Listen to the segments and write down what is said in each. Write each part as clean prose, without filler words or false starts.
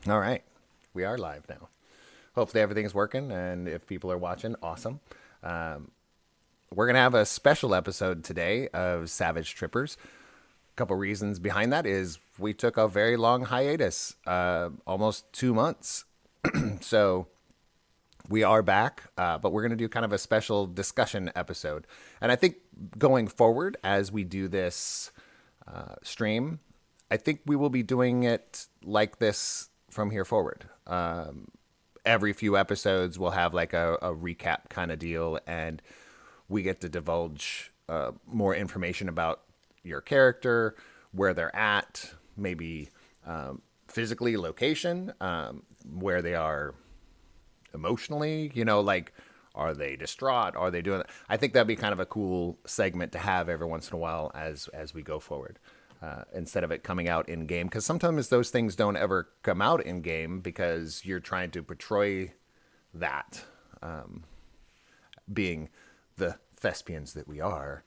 All right. We are live now. Hopefully everything's working, and if people are watching, awesome. Um, we're going to have a special episode today of Savage Trippers. A couple reasons behind that is we took a very long hiatus, almost 2 months. So we are back, but we're going to do kind of a special discussion episode. And I think going forward, as we do this stream, I think we will be doing it like this from here forward. Every few episodes, we'll have like a recap kind of deal, and we get to divulge more information about your character, where they're at, maybe physically, location, where they are emotionally, like are they distraught? Are they doing that? I think that'd be kind of a cool segment to have every once in a while as we go forward. Instead of it coming out in game, because sometimes those things don't ever come out in game because you're trying to portray that being the thespians that we are,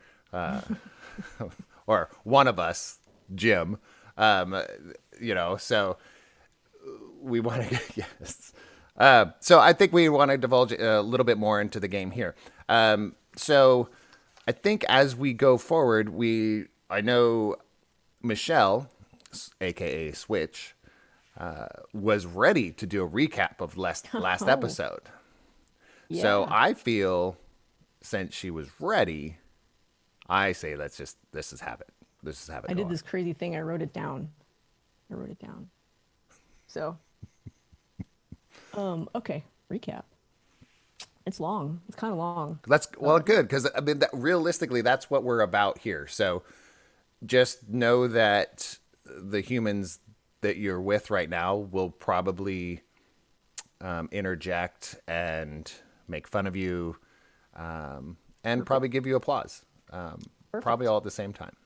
or one of us, Jim. So we want to yes. So I think we want to divulge a little bit more into the game here. So I think as we go forward, I know Michelle, aka Switch, was ready to do a recap of last episode. Yeah. So I feel, since she was ready, I say let's just have it. Let's just have it. I did this crazy thing. I wrote it down. So, okay, recap. It's long. It's kind of long. That's good, because I mean, realistically, that's what we're about here. So just know that the humans that you're with right now will probably interject and make fun of you, and probably give you applause, probably all at the same time.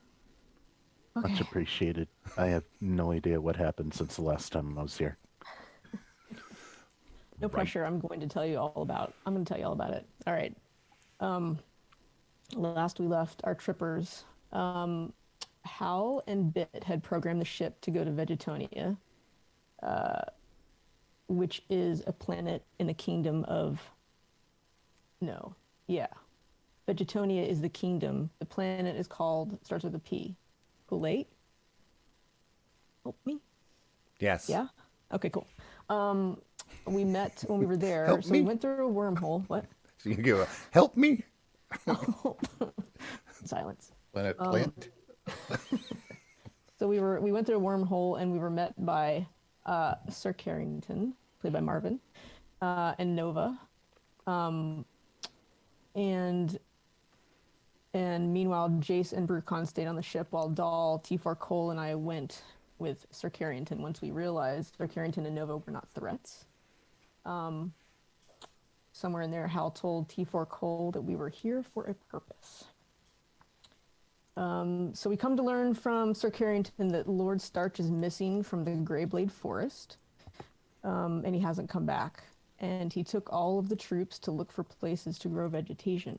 Okay. Much appreciated. I have no idea what happened since the last time I was here. No pressure. I'm going to tell you all about it. All right. Last we left our trippers. Hal and Bit had programmed the ship to go to Vegetonia, which is a planet in the kingdom of... No. Yeah. Vegetonia is the kingdom. The planet is called... starts with a P. Late? Help me? Yes. Yeah? Okay, cool. We met when we were there. Help so me. We went through a wormhole. What? So you go, help me. Silence. Planet Plant. So we went through a wormhole, and we were met by Sir Carrington, played by Marvin, and Nova. And meanwhile, Jace and Brucon stayed on the ship while Dahl, T4 Cole, and I went with Sir Carrington once we realized Sir Carrington and Nova were not threats. Somewhere in there, Hal told T4 Cole that we were here for a purpose. So we come to learn from Sir Carrington that Lord Starch is missing from the Greyblade Forest, and he hasn't come back. And he took all of the troops to look for places to grow vegetation.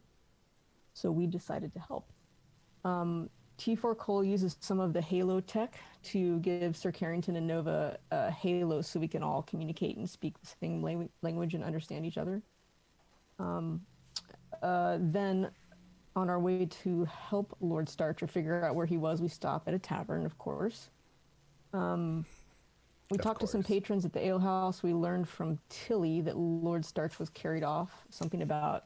So we decided to help. T4 Cole uses some of the Halo tech to give Sir Carrington and Nova a Halo so we can all communicate and speak the same language and understand each other. Then, on our way to help Lord Starch or figure out where he was, we stop at a tavern, of course. We Of talked to some course. patrons at the ale house. We learned from Tilly that Lord Starch was carried off. Something about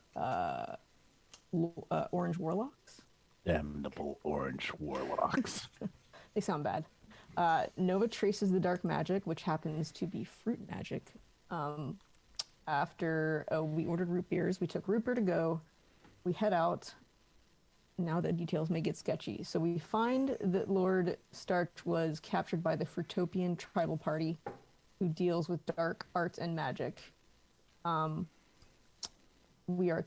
orange warlocks. Damnable orange warlocks. They sound bad. Nova traces the dark magic, which happens to be fruit magic. After we ordered root beers, we took root beer to go. We head out. Now the details may get sketchy. So we find that Lord Starch was captured by the Fruitopian tribal party, who deals with dark arts and magic. We are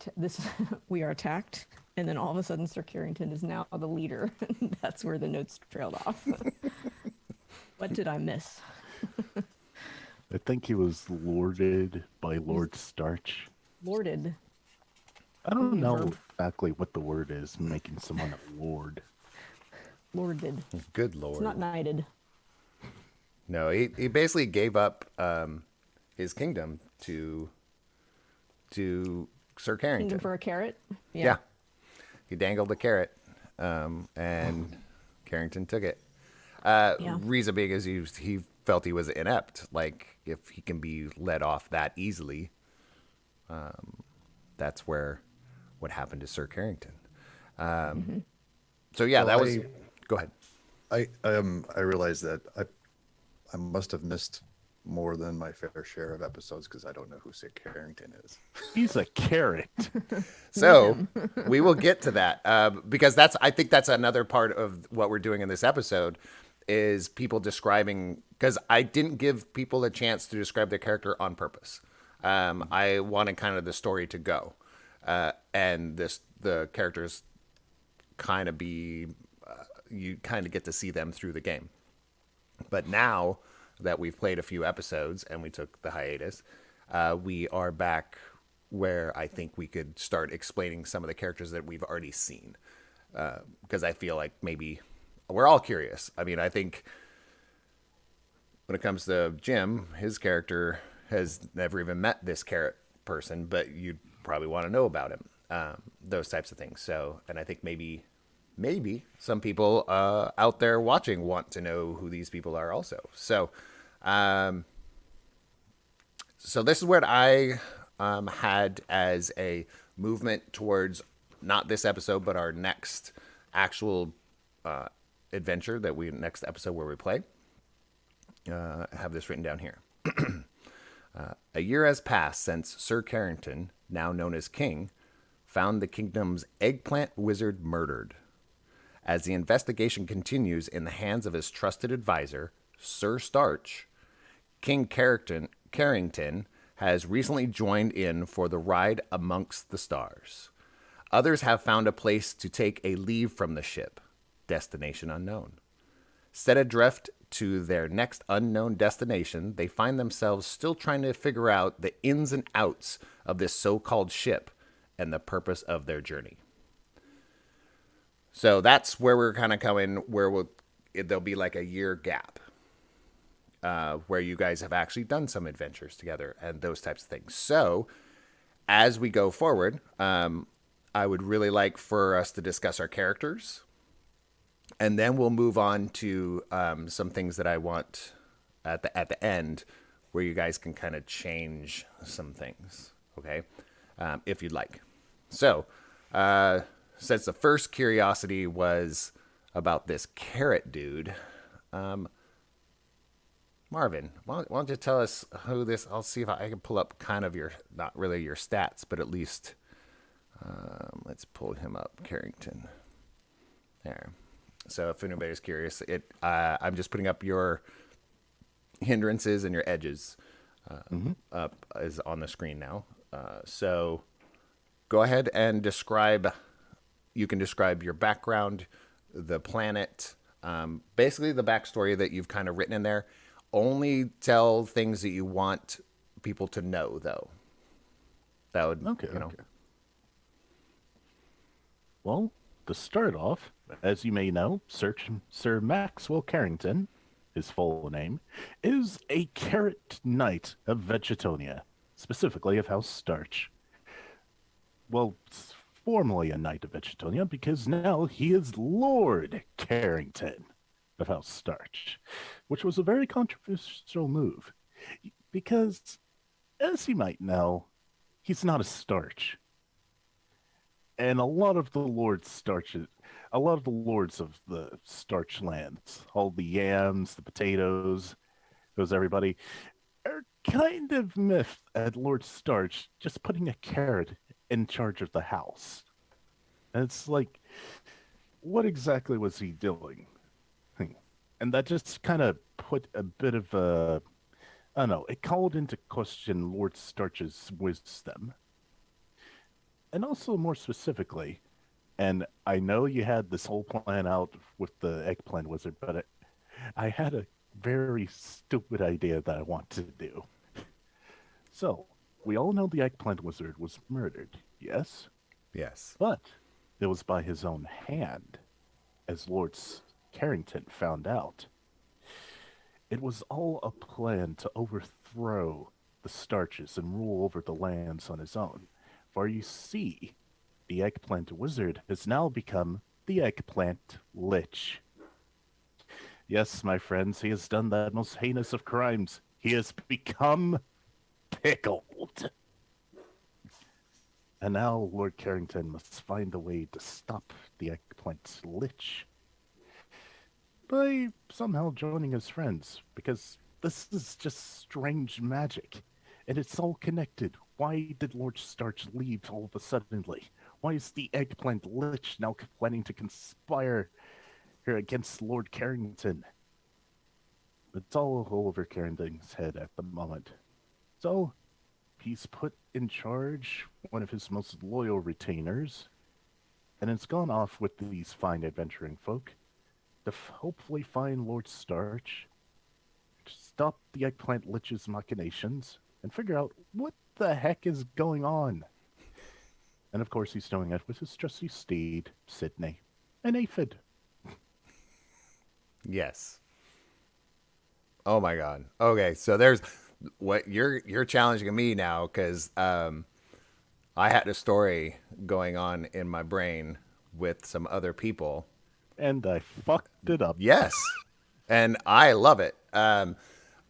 we are attacked, and then all of a sudden, Sir Carrington is now the leader. That's where the notes trailed off. What did I miss? I think he was lorded by Lord Starch. Lorded. I don't know verb. exactly what the word is, making someone a lord. Lorded. Good lord. It's not knighted. No, he basically gave up his kingdom to Sir Carrington. Kingdom for a carrot. Yeah. He dangled the carrot, and Carrington took it. Yeah. Reason being is he felt he was inept. Like, if he can be let off that easily, that's what happened to Sir Carrington. So yeah, So that was. Go ahead. I realize that I must have missed more than my fair share of episodes because I don't know who Sir Carrington is. He's a carrot. So we will get to that because I think that's another part of what we're doing in this episode is people describing, because I didn't give people a chance to describe their character on purpose. I wanted kind of the story to go, and the characters kind of be you kind of get to see them through the game. But now that we've played a few episodes and we took the hiatus, we are back where I think we could start explaining some of the characters that we've already seen. Because I feel like maybe we're all curious. I mean, I think when it comes to Jim, his character has never even met this carrot person, but you'd probably want to know about him. Those types of things. So, and I think maybe some people out there watching want to know who these people are also. So, so this is what I had as a movement towards not this episode, but our next actual adventure next episode where we play. I have this written down here. A year has passed since Sir Carrington, now known as King, found the kingdom's eggplant wizard murdered. As the investigation continues in the hands of his trusted advisor, Sir Starch, King Carrington has recently joined in for the ride amongst the stars. Others have found a place to take a leave from the ship, destination unknown. Set adrift to their next unknown destination, they find themselves still trying to figure out the ins and outs of this so-called ship and the purpose of their journey. So that's where we're kind of coming, where there'll be like a year gap where you guys have actually done some adventures together and those types of things. So as we go forward, I would really like for us to discuss our characters, and then we'll move on to some things that I want at the end where you guys can kind of change some things, okay, if you'd like. So since the first curiosity was about this carrot dude, Marvin, why don't you tell us who this? I'll see if I can pull up kind of not really your stats, but at least let's pull him up. Carrington, there. So if anybody's curious, I'm just putting up your hindrances and your edges up is on the screen now. So go ahead and describe. You can describe your background, the planet, basically the backstory that you've kind of written in there. Only tell things that you want people to know, though. That would, Okay. you know. Okay. Well, to start off, as you may know, Sir Maxwell Carrington, his full name, is a carrot knight of Vegetonia, specifically of House Starch. Well, formerly a knight of Vegetonia, because now he is Lord Carrington of House Starch, which was a very controversial move because, as you might know, he's not a Starch. And a lot of the lords of the Starch lands, all the yams, the potatoes, those everybody, are kind of miffed at Lord Starch just putting a carrot in charge of the house. And it's like, what exactly was he doing? And that just kind of put a bit of a, I don't know, it called into question Lord Starch's wisdom. And also, more specifically, and I know you had this whole plan out with the eggplant wizard, but I had a very stupid idea that I want to do. So, we all know the eggplant wizard was murdered, yes? Yes. But it was by his own hand, as Carrington found out. It was all a plan to overthrow the Starches and rule over the lands on his own. For you see, the eggplant wizard has now become the eggplant lich. Yes, my friends, he has done that most heinous of crimes. He has become pickled. And now Lord Carrington must find a way to stop the eggplant lich by somehow joining his friends, because this is just strange magic, and it's all connected. Why did Lord Starch leave all of a suddenly? Why is the eggplant lich now planning to conspire here against Lord Carrington? It's all over Carrington's head at the moment. So, he's put in charge one of his most loyal retainers, and it's gone off with these fine adventuring folk to hopefully find Lord Starch, stop the eggplant lich's machinations, and figure out what the heck is going on. And of course, he's doing it with his trusty steed, Sydney, an aphid. Yes. Oh my God. Okay, so there's what you're challenging me now because I had a story going on in my brain with some other people. And I fucked it up. Yes, and I love it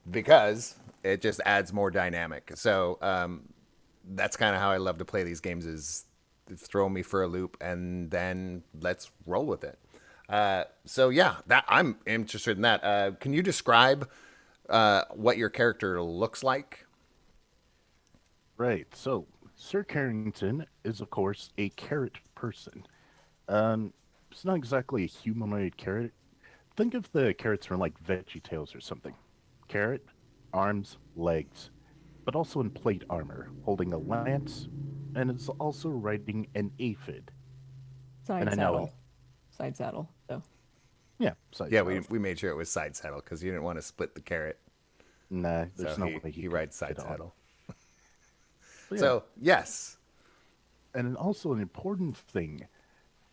because it just adds more dynamic. So that's kind of how I love to play these games: is throw me for a loop and then let's roll with it. So yeah, that I'm interested in that. Can you describe what your character looks like? Right. So, Sir Carrington is, of course, a carrot person. It's not exactly a humanoid carrot. Think of the carrots from like VeggieTales or something. Carrot, arms, legs, but also in plate armor, holding a lance, and is also riding an aphid. Side And I know saddle. Side saddle. So Yeah, side Yeah, saddle. we made sure it was side saddle because you didn't want to split the carrot. Nah, there's So no way he could rides side get on. saddle. So, yeah. So yes, And also an important thing,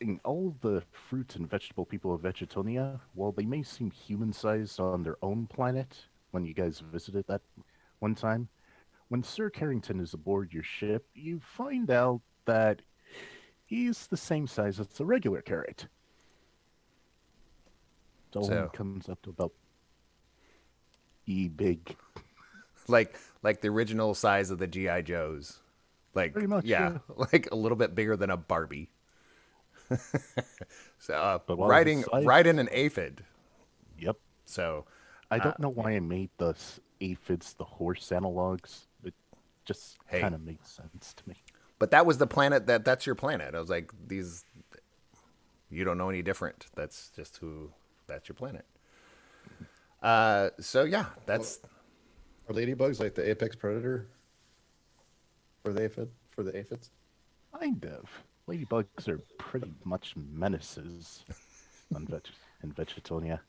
in all the fruit and vegetable people of Vegetonia, while they may seem human-sized on their own planet, when you guys visited that one time, when Sir Carrington is aboard your ship, you find out that he's the same size as a regular carrot. So So- it comes up to about big. like the original size of the GI Joes, like Pretty much, yeah, like a little bit bigger than a Barbie. So But while riding his size- riding an aphid. Yep. So I don't know why I made the aphids the horse analogs. It just Hey. kind of makes sense to me. but that was the planet that's your planet. I was like, these, you don't know any different. That's your planet. So yeah, that's Are ladybugs like the apex predator for the aphids? Kind of. Ladybugs are pretty much menaces in Vegetonia.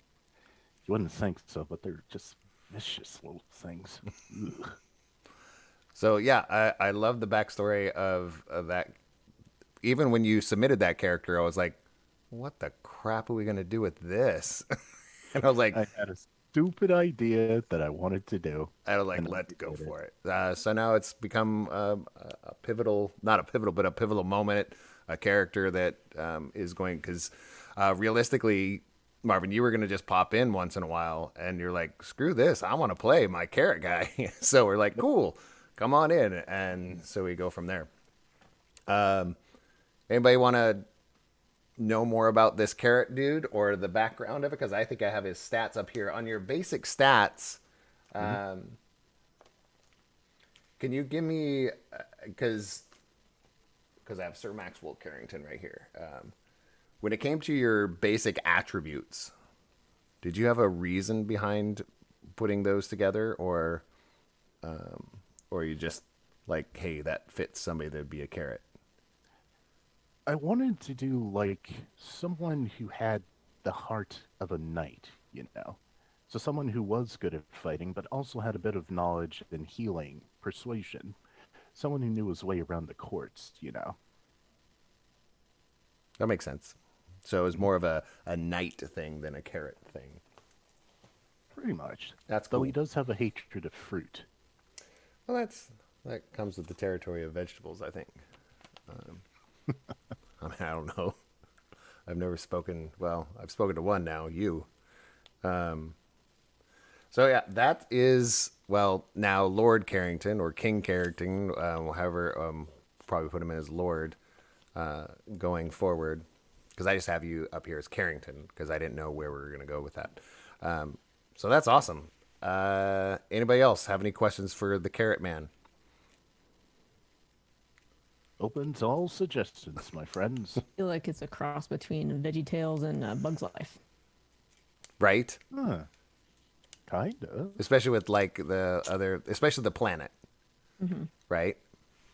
You wouldn't think so, but they're just vicious little things. Ugh. so yeah. I love the backstory of that. Even when you submitted that character, I was like, what the crap are we gonna do with this? And I was like, I had a stupid idea that I wanted to do. and let's go did it. for it. So now it's become a pivotal, not a pivotal, but a pivotal moment, a character that is going, because realistically, Marvin, you were gonna just pop in once in a while, and you're like, "Screw this! I want to play my carrot guy." So we're like, "Cool, come on in," and so we go from there. Anybody want to know more about this carrot dude or the background of it? Because I think I have his stats up here on your basic stats. Can you give me because I have Sir Maxwell Carrington right here. When it came to your basic attributes, did you have a reason behind putting those together, or you just like, hey, that fits somebody that'd be a carrot? I wanted to do like someone who had the heart of a knight, you know. So someone who was good at fighting, but also had a bit of knowledge in healing, persuasion. Someone who knew his way around the courts, you know. That makes sense. So it was more of a knight thing than a carrot thing. Pretty much. That's Though cool. he does have a hatred of fruit. Well, that comes with the territory of vegetables, I think. I mean, I don't know. I've never spoken. Well, I've spoken to one now. You. So yeah, that is now Lord Carrington or King Carrington, however, probably put him in as Lord going forward, because I just have you up here as Carrington because I didn't know where we were going to go with that. So that's awesome. Anybody else have any questions for the Carrot Man? Open to all suggestions, my friends. I feel like it's a cross between VeggieTales and Bug's Life. Right? Huh. Kinda. Especially with like the other, especially the planet, right?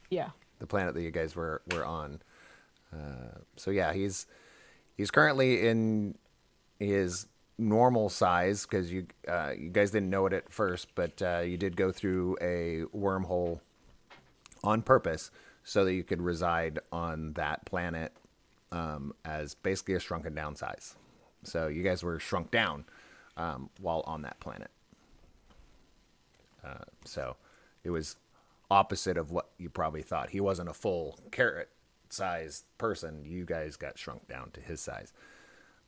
Yeah. The planet that you guys were on. So yeah, he's currently in his normal size because you guys didn't know it at first, but you did go through a wormhole on purpose so that you could reside on that planet as basically a shrunken down size. So you guys were shrunk down while on that planet. So it was opposite of what you probably thought. He wasn't a full carrot sized person. You guys got shrunk down to his size.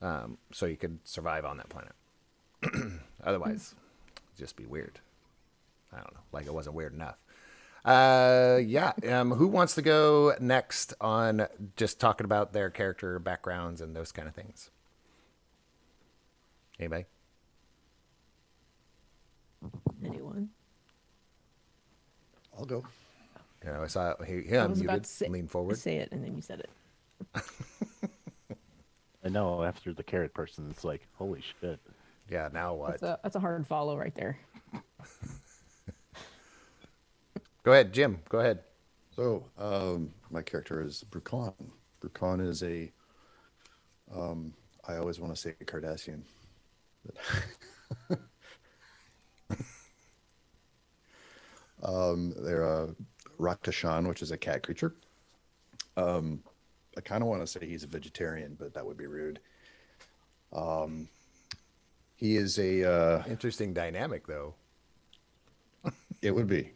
So you could survive on that planet. Otherwise, it'd just be weird. I don't know. Like it wasn't weird enough. Yeah. Who wants to go next on just talking about their character backgrounds and those kind of things? Anybody? Anyone? I'll go. You know, I saw he I was about unmuted, lean to forward. say it, and then you said it. I know after the carrot person, it's like, holy shit. Yeah. Now what? That's a hard follow right there. Go ahead, Jim. Go ahead. So, my character is Brucon. Brucon is I always want to say Cardassian. They're a Raktashan, which is a cat creature. I kind of want to say he's a vegetarian, but that would be rude. He is Interesting dynamic, though. it would be.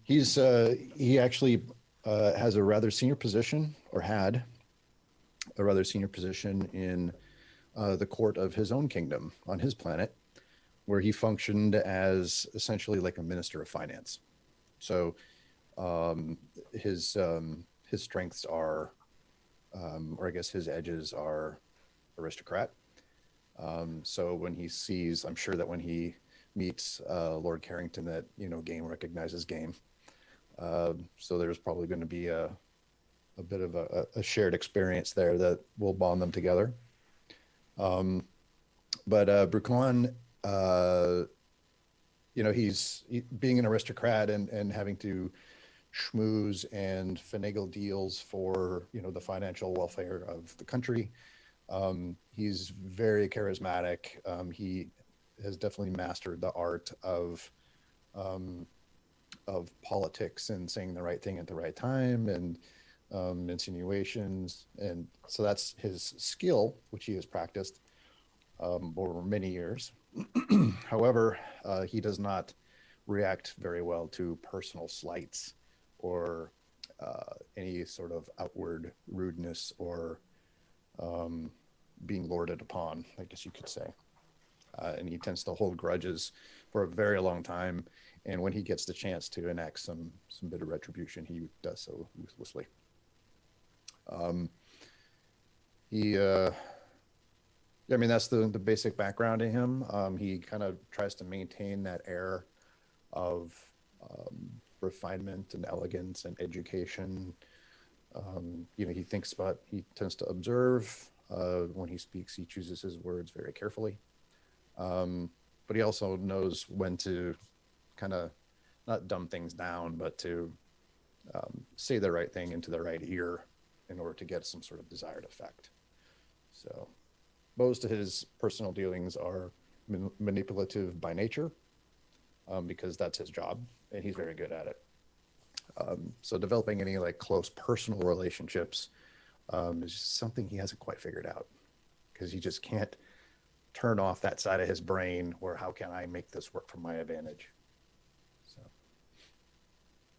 He actually has a rather senior position, or had a rather senior position in the court of his own kingdom on his planet, where he functioned as essentially like a minister of finance. So his strengths are, or I guess his edges are, aristocrat. So when he sees, I'm sure that when he meets Lord Carrington, that game recognizes game. So there's probably going to be a bit of a shared experience there that will bond them together. But Brucon, he's being an aristocrat and having to schmooze and finagle deals for the financial welfare of the country. He's very charismatic. He has definitely mastered the art of politics and saying the right thing at the right time, and insinuations, and so that's his skill, which he has practiced over many years. However, he does not react very well to personal slights or any sort of outward rudeness or being lorded upon, I guess you could say. And he tends to hold grudges for a very long time. And when he gets the chance to enact some bit of retribution, he does so ruthlessly. I mean, that's the basic background to him. He kind of tries to maintain that air of refinement and elegance and education. He tends to observe. When he speaks, he chooses his words very carefully. But he also knows when to kind of not dumb things down, but to say the right thing into the right ear in order to get some sort of desired effect. So most of his personal dealings are manipulative by nature, because that's his job and he's very good at it. So developing any like close personal relationships is just something he hasn't quite figured out, because he just can't turn off that side of his brain where how can I make this work for my advantage.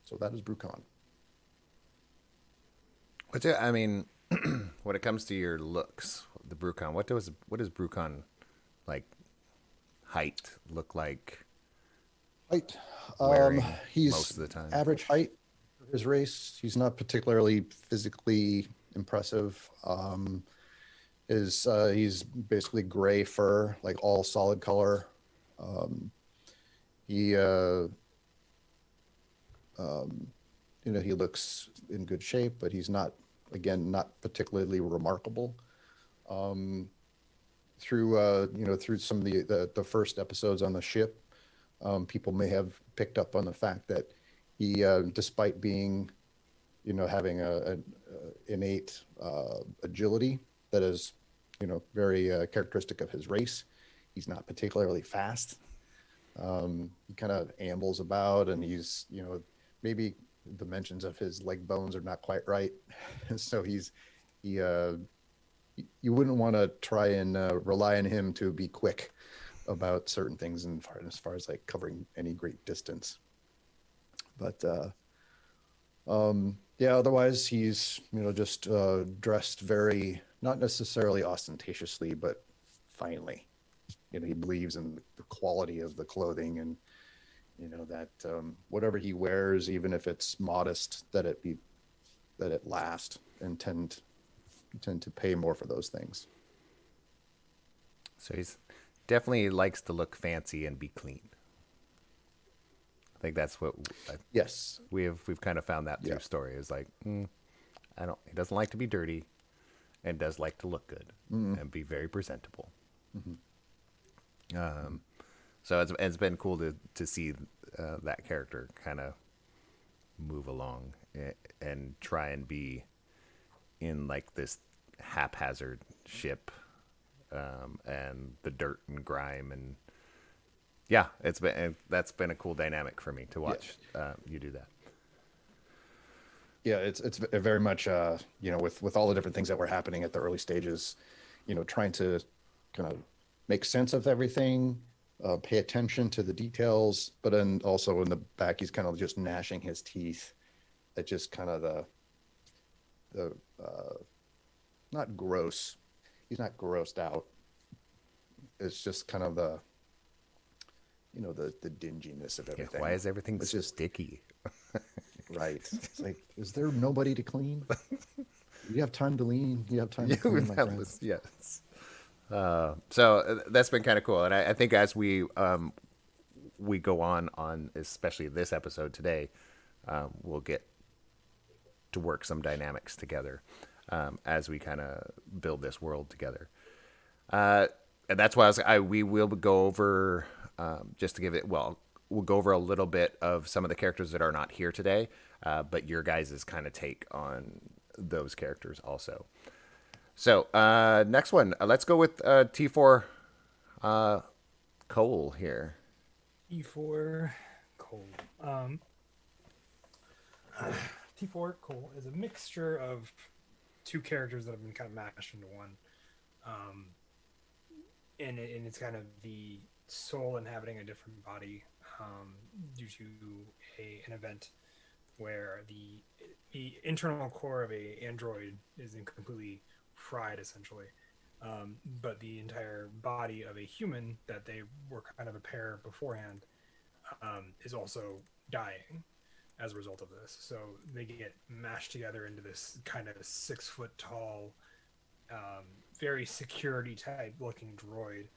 So that is Brucon. I mean, when it comes to your looks, the Brucon, what does Brucon like height look like? Height. Wearing He's most of the time? average height for his race. He's not particularly physically impressive. He's basically gray fur, like all solid color. He he looks in good shape, but he's not particularly remarkable. Through some of the first episodes on the ship, people may have picked up on the fact that he, despite being, having a innate agility that is, very characteristic of his race, he's not particularly fast. He kind of ambles about, and he's, maybe the dimensions of his leg bones are not quite right. So you wouldn't want to try and rely on him to be quick about certain things as far as like covering any great distance. But otherwise he's just dressed very, not necessarily ostentatiously, but finely. He believes in the quality of the clothing, and that whatever he wears, even if it's modest, that it last, and tend to pay more for those things. So he's definitely likes to look fancy and be clean. I think that's what Yes. we've kind of found that through story is like, he doesn't like to be dirty, and does like to look good and be very presentable. So it's been cool to see that character kind of move along and try and be in like this haphazard ship, and the dirt and grime, and that's been a cool dynamic for me to watch. You do that. Yeah, it's very much with all the different things that were happening at the early stages, trying to kind of make sense of everything, pay attention to the details, but then also in the back he's kind of just gnashing his teeth at just kind of the not gross. He's not grossed out. It's just kind of the dinginess of everything. Why is everything It's just sticky? right. It's like, is there nobody to clean? You have time to lean. You have time to clean, my friend. Yes. So that's been kind of cool, and I think as we go on especially this episode today, we'll get to work some dynamics together as we kind of build this world together. And that's why we will go over just to give it. Well, we'll go over a little bit of some of the characters that are not here today, but your guys' kind of take on those characters also. So next one, let's go with T4 Cole here. T4 Cole. T4 Cole is a mixture of two characters that have been kind of mashed into one. And it's kind of the soul inhabiting a different body due to an event where the internal core of a android is completely fried, essentially. but the entire body of a human that they were kind of a pair beforehand is also dying as a result of this. So they get mashed together into this kind of 6 foot tall, very security type looking droid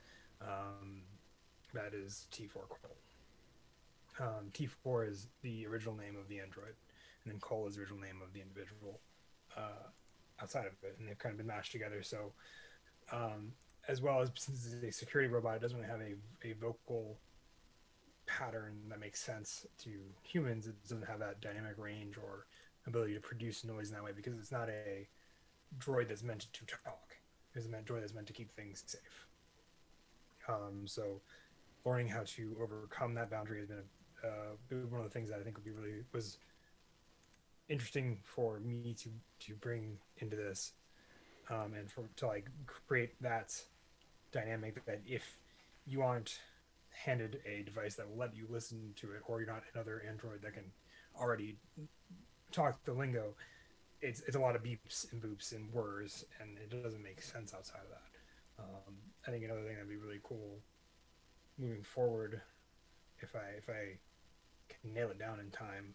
that is T4 Cole. T4 is the original name of the android, and then Cole is the original name of the individual outside of it, and they've kind of been mashed together. So, as well as since it's a security robot, it doesn't really have a vocal pattern that makes sense to humans. It doesn't have that dynamic range or ability to produce noise in that way because it's not a droid that's meant to talk. It's a droid that's meant to keep things safe. So learning how to overcome that boundary has been one of the things that I think was interesting for me to bring into this, and to like create that dynamic that if you aren't handed a device that will let you listen to it, or you're not another android that can already talk the lingo, it's a lot of beeps and boops and whirs, and it doesn't make sense outside of that. I think another thing that'd be really cool moving forward, if I can nail it down in time,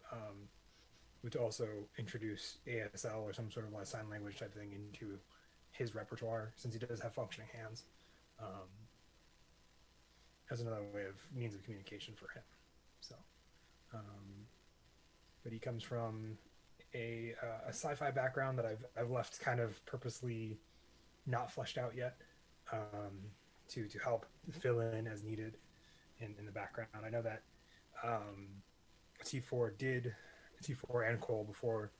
would also introduce ASL or some sort of sign language type thing into his repertoire, since he does have functioning hands, as another way of means of communication for him. So, but he comes from a sci-fi background that I've left kind of purposely not fleshed out yet, to help fill in as needed in the background. I know that T4 and Cole, before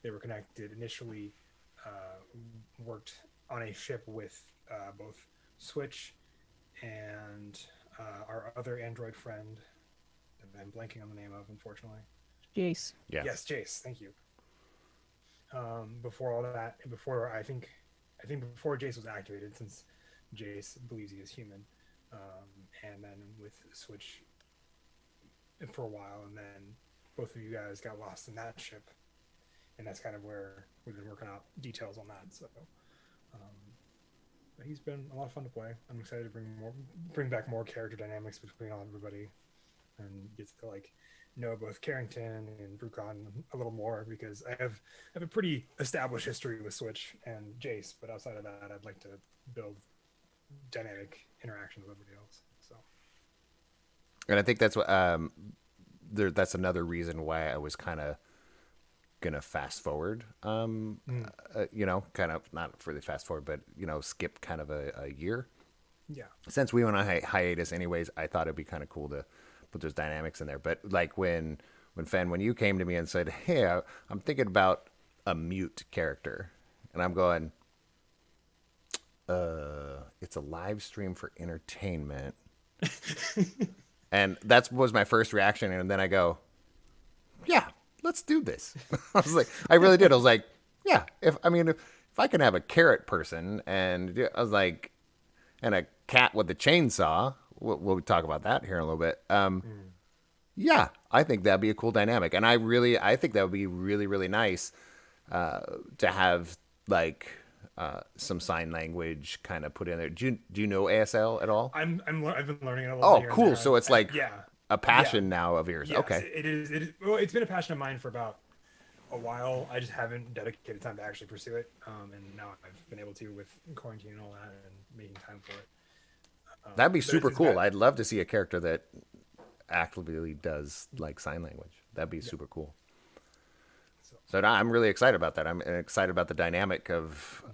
they were connected, initially worked on a ship with both Switch and our other android friend that I'm blanking on the name of, unfortunately. Jace. Yeah. Yes, Jace. Thank you. Before all that, I think before Jace was activated, since Jace believes he is human, and then with Switch for a while, and then both of you guys got lost in that ship, and that's kind of where we've been working out details on that. So, but he's been a lot of fun to play. I'm excited to bring back more character dynamics between everybody, and get to know both Carrington and Brucon a little more, because I have a pretty established history with Switch and Jace, but outside of that, I'd like to build dynamic interactions with everybody else. So, And I think that's what that's another reason why I was kind of gonna fast forward. Kind of not really fast forward, but skip kind of a year. yeah, Since we went on hiatus, anyways, I thought it'd be kind of cool to put those dynamics in there. But like when Fen, when you came to me and said, "Hey, I'm thinking about a mute character," and I'm going, it's a live stream for entertainment. And that was my first reaction. And then I go, yeah, let's do this. I was like, I really did. I was like, yeah, if I can have a carrot person, and I was like, and a cat with a chainsaw, we'll talk about that here in a little bit. Yeah, I think that'd be a cool dynamic. And I think that would be really, really nice to have some sign language kind of put in there. Do you know ASL at all? I've been learning it a little. Oh, here and cool. there. So it's a passion now of yours. Yes, Okay. it is. Well, it's been a passion of mine for about a while. I just haven't dedicated time to actually pursue it. And now I've been able to, with quarantine and all that, and making time for it. That'd be but super it's cool. got- I'd love to see a character that actively does sign language. That'd be super cool. So I'm really excited about that. I'm excited about the dynamic of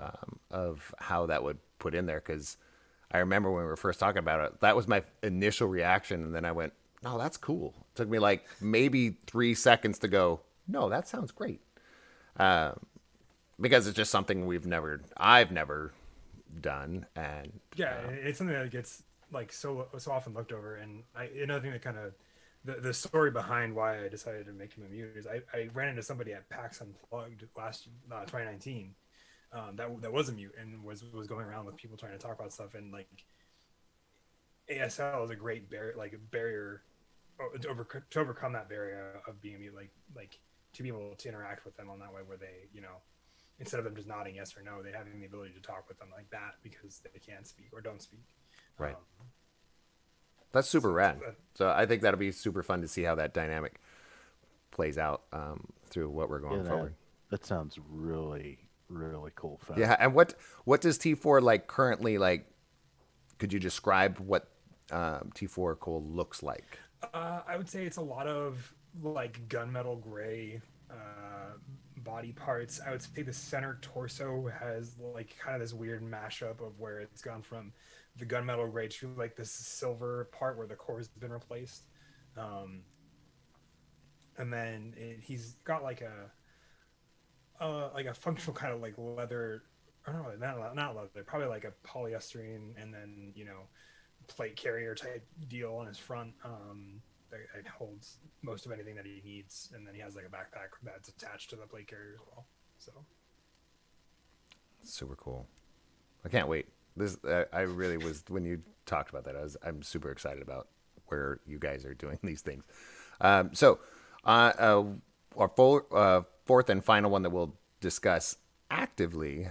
how that would put in there, because I remember when we were first talking about it, that was my initial reaction, and then I went, "No, that's cool." It took me maybe 3 seconds to go, "No, that sounds great," because it's just something I've never done, and Yeah, it's something that gets so often looked over. And another thing that kind of the story behind why I decided to make him a mute is I ran into somebody at PAX Unplugged last 2019 that was a mute and was going around with people trying to talk about stuff, and ASL is a great barrier to overcome that barrier of being a mute, to be able to interact with them on that way, where they instead of them just nodding yes or no, they having the ability to talk with them like that because they can't speak or don't speak. Right. Um, That's super rad. uh, So I think that'll be super fun to see how that dynamic plays out through what we're Yeah, going forward. that sounds really, really cool. Fun. Yeah, and what does T4 like currently like? Could you describe what T4 Cole looks like? I would say it's a lot of like gunmetal gray body parts. I would say the center torso has like kind of this weird mashup of where it's gone from the gunmetal gray to like this silver part where the core has been replaced. Um, and then he's got like a functional kind of like leather, or not leather, probably like a polyester, and then plate carrier type deal on his front. That holds most of anything that he needs, and then he has like a backpack that's attached to the plate carrier as well. So Super cool. I can't wait. This I really was when you talked about that. I'm super excited about where you guys are doing these things. So our fourth and final one that we'll discuss actively,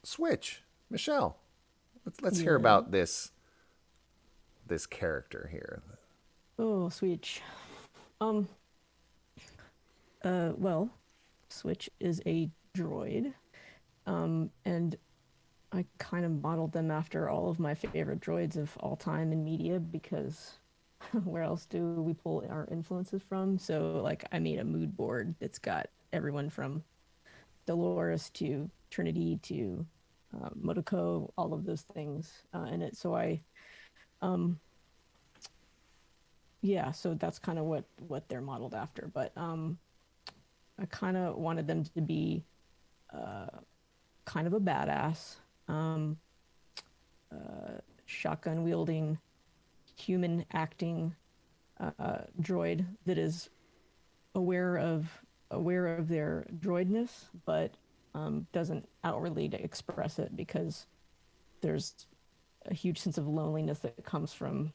Switch. Michelle, let's hear about this character here. Oh, Switch. Well, Switch is a droid. And I kind of modeled them after all of my favorite droids of all time in media because where else do we pull our influences from? So, like, I made a mood board that's got everyone from Dolores to Trinity to Motoko, all of those things in it. So yeah, so that's kind of what they're modeled after. But I kind of wanted them to be kind of a badass, shotgun wielding, human acting droid that is aware of their droidness, but doesn't outwardly express it because there's a huge sense of loneliness that comes from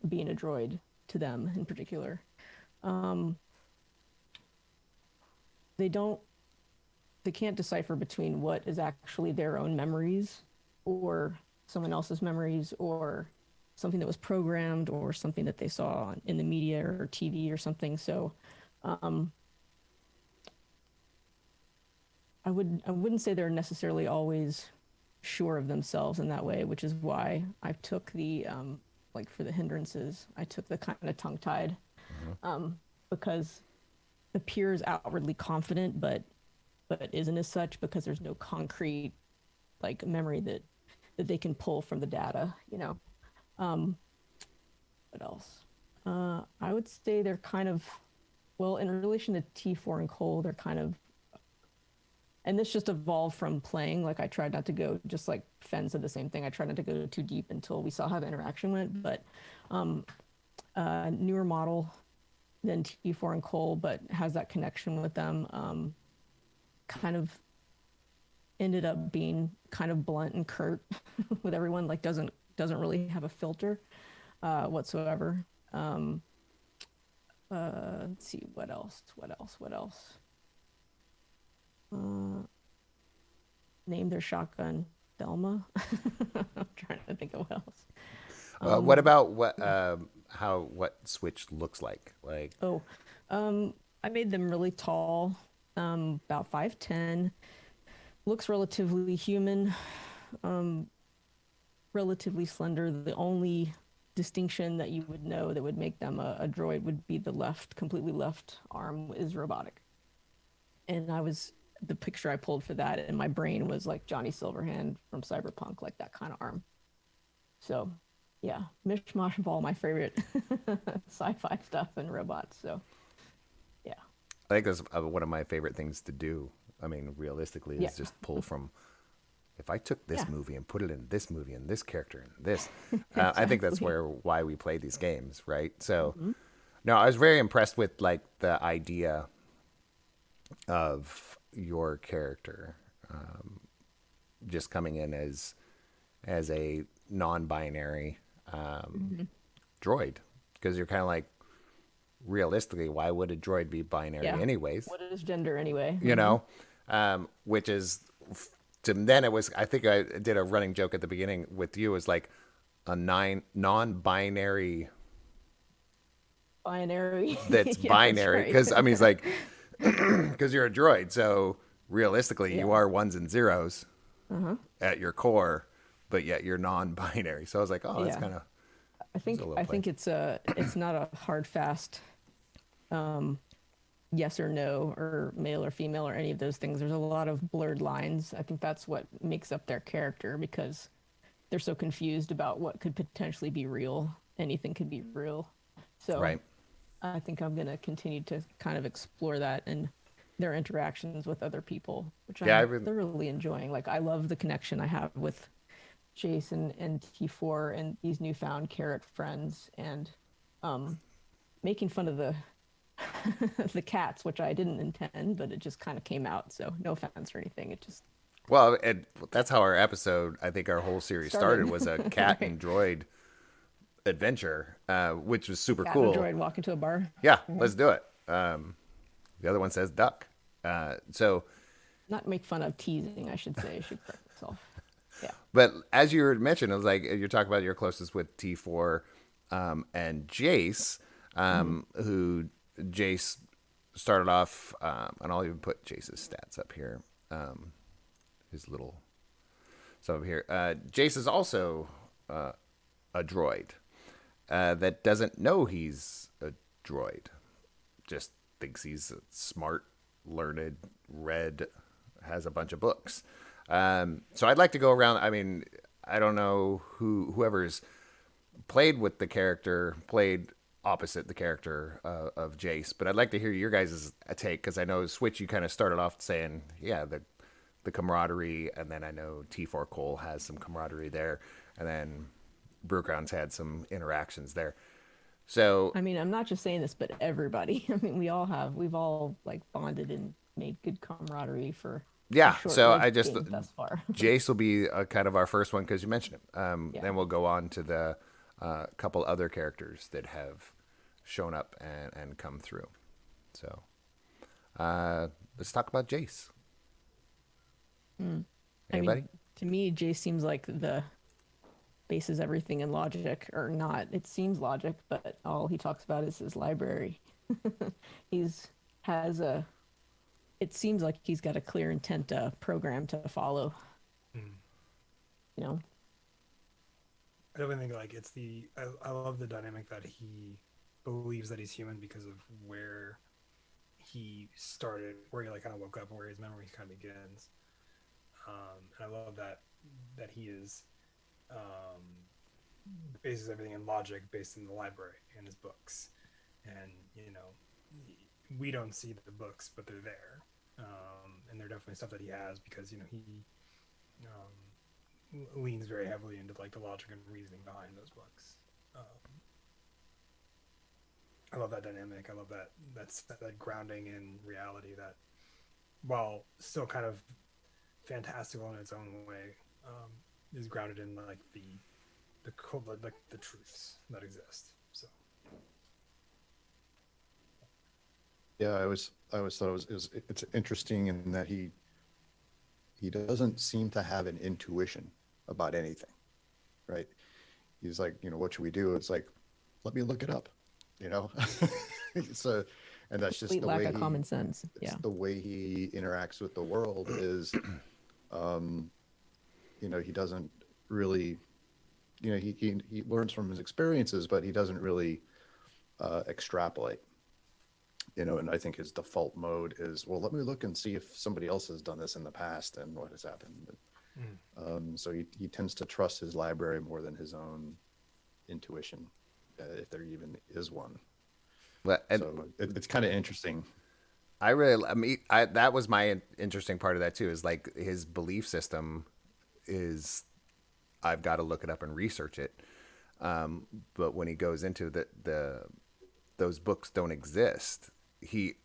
being a droid to them in particular. They can't decipher between what is actually their own memories or someone else's memories or something that was programmed or something that they saw in the media or TV or something. So I wouldn't say they're necessarily always sure of themselves in that way, which is why I took the like for the hindrances, I took the kind of tongue-tied because appears outwardly confident, but isn't as such because there's no concrete like memory that they can pull from the data. What else? I would say they're kind of, well, in relation to T4 and Cole, they're kind of, and this just evolved from playing. Like I tried not to go, just like Fen said the same thing. I tried not to go too deep until we saw how the interaction went. But newer model than T4 and Cole, but has that connection with them. Kind of ended up being kind of blunt and curt with everyone. Like doesn't really have a filter whatsoever. Let's see, what else? Name their shotgun Thelma. I'm trying to think of what else. What about what Switch looks like? Like I made them really tall, about 5'10". Looks relatively human, relatively slender. The only distinction that you would know that would make them a droid would be the completely left arm is robotic. And the picture I pulled for that in my brain was like Johnny Silverhand from Cyberpunk, like that kind of arm. So yeah, mishmash of all my favorite sci-fi stuff and robots. So yeah. I think that's one of my favorite things to do. I mean, realistically, is just pull from. If I took this movie and put it in this movie and this character and this, I think that's why we play these games, right? So, no, I was very impressed with like the idea of your character just coming in as a non-binary droid, because you're kind of like realistically, why would a droid be binary Yeah. anyways? What is gender anyway? You know, which is to then it was. I think I did a running joke at the beginning with you. Is like a non-binary Binary. that's Yeah, binary right. because I mean it's like because you're a droid, so realistically you Yeah. are ones and zeros at your core, but yet you're non-binary. So I was like, oh, that's Yeah. kind of I think a little I play. think it's not a hard fast yes or no or male or female or any of those things. There's a lot of blurred lines. I think that's what makes up their character because they're so confused about what could potentially be real. Anything could be real. So right. I think I'm going to continue to kind of explore that and their interactions with other people, which Yeah, I'm thoroughly enjoying. Like I love the connection I have with Jason and T4 and these newfound carrot friends and making fun of the the cats, which I didn't intend, but it just kind of came out. So no offense or anything. It just Well, and that's how our episode, I think our whole series started was a cat and droid adventure, which was super cat cool. and a droid walk into a bar. Yeah, let's do it. The other one says duck. So, Not make fun of teasing, I should say. I should correct myself. Yeah. but as you mentioned, it was like you're talking about your closest with T4 and Jace, who Jace started off, and I'll even put Jace's stats up here. His little so up here. Jace is also a droid that doesn't know he's a droid. Just thinks he's smart, learned, read, has a bunch of books. So I'd like to go around. I mean, I don't know whoever's played with the character, played opposite the character of Jace, but I'd like to hear your guys' take because I know Switch, you kind of started off saying, yeah, the camaraderie, and then I know T4 Cole has some camaraderie there, and then Brewgrounds had some interactions there. So I mean, I'm not just saying this, but everybody. I mean, we've all like bonded and made good camaraderie for yeah, a so short-lived I just game thus far. Jace will be kind of our first one because you mentioned him. Yeah. Then we'll go on to the couple other characters that have shown up and come through. So let's talk about Jace. Anybody? I mean, to me, Jay seems like the bases everything in logic, or not. It seems logic, but all he talks about is his library. Has a. It seems like he's got a clear intent program to follow. You know. I definitely think like it's I love the dynamic that he believes that he's human because of where he started, where he like kind of woke up, and where his memory kind of begins. And I love that he is bases everything in logic, based in the library and his books, and we don't see the books, but they're there, and they're definitely stuff that he has because he leans very heavily into like the logic and reasoning behind those books. I love that dynamic. I love that grounding in reality that, while still kind of fantastical in its own way, is grounded in like the truths that exist. So Yeah, I always thought it's interesting in that he doesn't seem to have an intuition about anything, right? He's like, what should we do? It's like, let me look it up, So, and that's just Complete the lack way of common sense. it's Yeah. the way he interacts with the world is, he doesn't really, he learns from his experiences, but he doesn't really extrapolate. And I think his default mode is, well, let me look and see if somebody else has done this in the past and what has happened. So he tends to trust his library more than his own intuition, if there even is one. But So it's kind of interesting. that was my interesting part of that too, is like his belief system is, I've got to look it up and research it. But when he goes into those books don't exist, he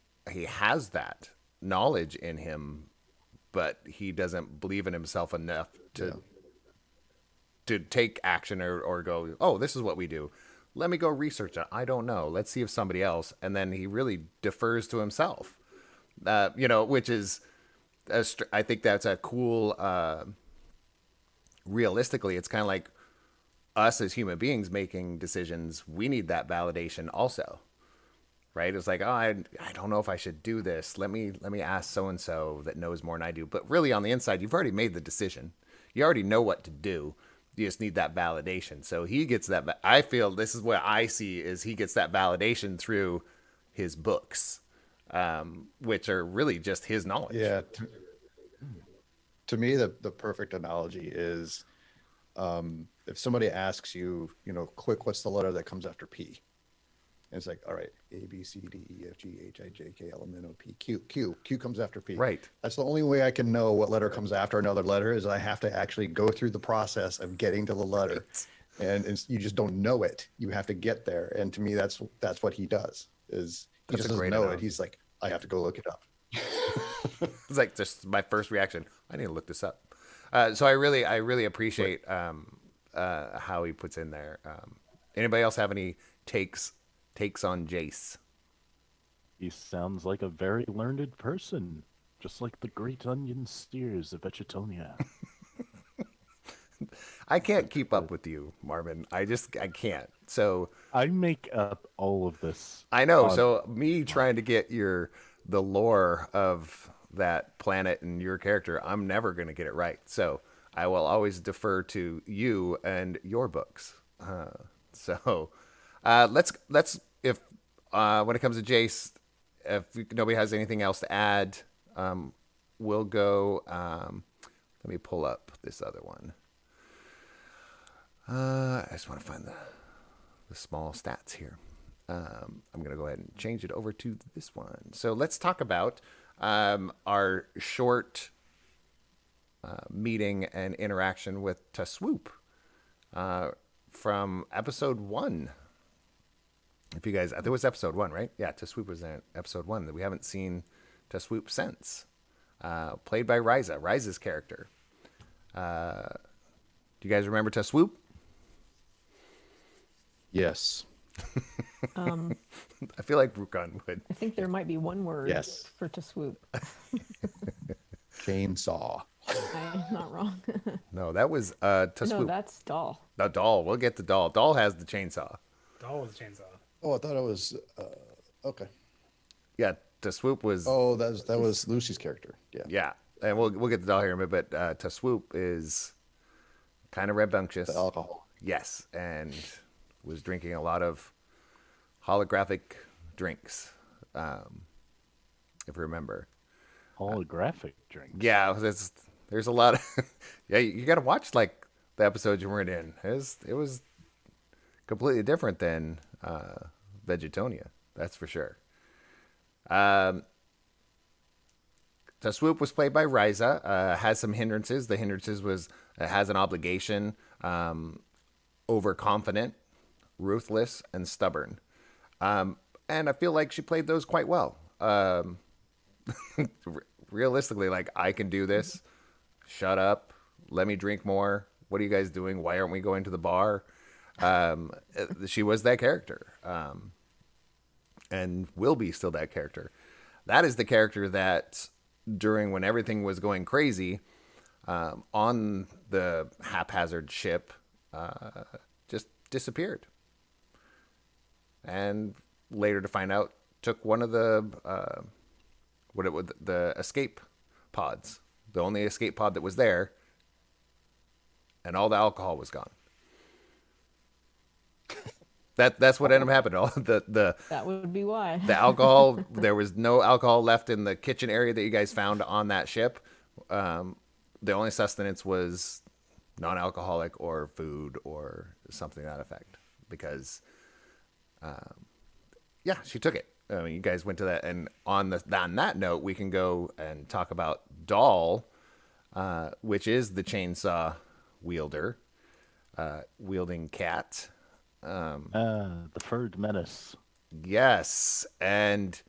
has that knowledge in him, but he doesn't believe in himself enough to take action or go, oh, this is what we do. let me go research it. I don't know. Let's see if somebody else. And then he really defers to himself, which is, I think that's a cool, realistically, it's kind of like us as human beings making decisions. We need that validation also. Right? It's like, oh, I don't know if I should do this. Let me ask so and so that knows more than I do. But really, on the inside, you've already made the decision. You already know what to do. You just need that validation. So he gets that. I feel this is what I see is he gets that validation through his books, which are really just his knowledge. Yeah. To me, the perfect analogy is if somebody asks you, quick, what's the letter that comes after P? And it's like, all right, A, B, C, D, E, F, G, H, I, J, K, L, M, N, O, P, Q. Q comes after P. Right. That's the only way I can know what letter comes after another letter is I have to actually go through the process of getting to the letter. And you just don't know it. You have to get there. And to me, that's what he does is he That's just a great doesn't know it. analogy. He's like, I have to go look it up. It's like just my first reaction. I need to look this up. So I really appreciate how he puts in there. Anybody else have any takes on Jace? He sounds like a very learned person, just like the great onion steers of Vegetonia. I can't keep up with you, Marvin. I can't. So I make up all of this. I know. So me trying to get the lore of that planet and your character, I'm never going to get it right. So I will always defer to you and your books. Let's if when it comes to Jace, if nobody has anything else to add, we'll go. Let me pull up this other one. I just want to find the small stats here. I'm going to go ahead and change it over to this one. So let's talk about our short meeting and interaction with Taswoop from episode 1. If you guys, I think it was episode 1, right? Yeah, Taswoop was in episode 1. That we haven't seen Taswoop since. Played by Ryza, Ryza's character. Do you guys remember Taswoop? Yes. I feel like Brukan would. I think there might be one word Yes. for to swoop. Chainsaw. I'm not wrong. No, that was No, Taswoop. that's doll. The doll. We'll get the doll. Doll has the chainsaw. Doll with a chainsaw. Oh, I thought it was okay. Yeah, Taswoop was. Oh, that was Lucy's character. Yeah. Yeah, and we'll get the doll here in a bit, but Taswoop is kind of rambunctious. The alcohol. Yes, and was drinking a lot of holographic drinks, if you remember. Holographic drinks. Yeah, there's a lot of yeah. You got to watch like the episodes you weren't in. It was completely different than Vegetonia. That's for sure. Taswoop was played by Ryza. Has some hindrances. The hindrances was has an obligation, overconfident, ruthless, and stubborn. And I feel like she played those quite well. Realistically, like, I can do this. Shut up. Let me drink more. What are you guys doing? Why aren't we going to the bar? She was that character. And will be still that character. That is the character that during when everything was going crazy on the haphazard ship just disappeared. And later to find out took one of the the escape pods, the only escape pod that was there, and all the alcohol was gone. That's what ended up happening. All That would be why. the alcohol, there was no alcohol left in the kitchen area that you guys found on that ship. The only sustenance was non-alcoholic or food or something to that effect, because yeah, she took it. I mean, you guys went to that, and on that note, we can go and talk about Doll, which is the chainsaw wielder, wielding cat. The furred menace. Yes, and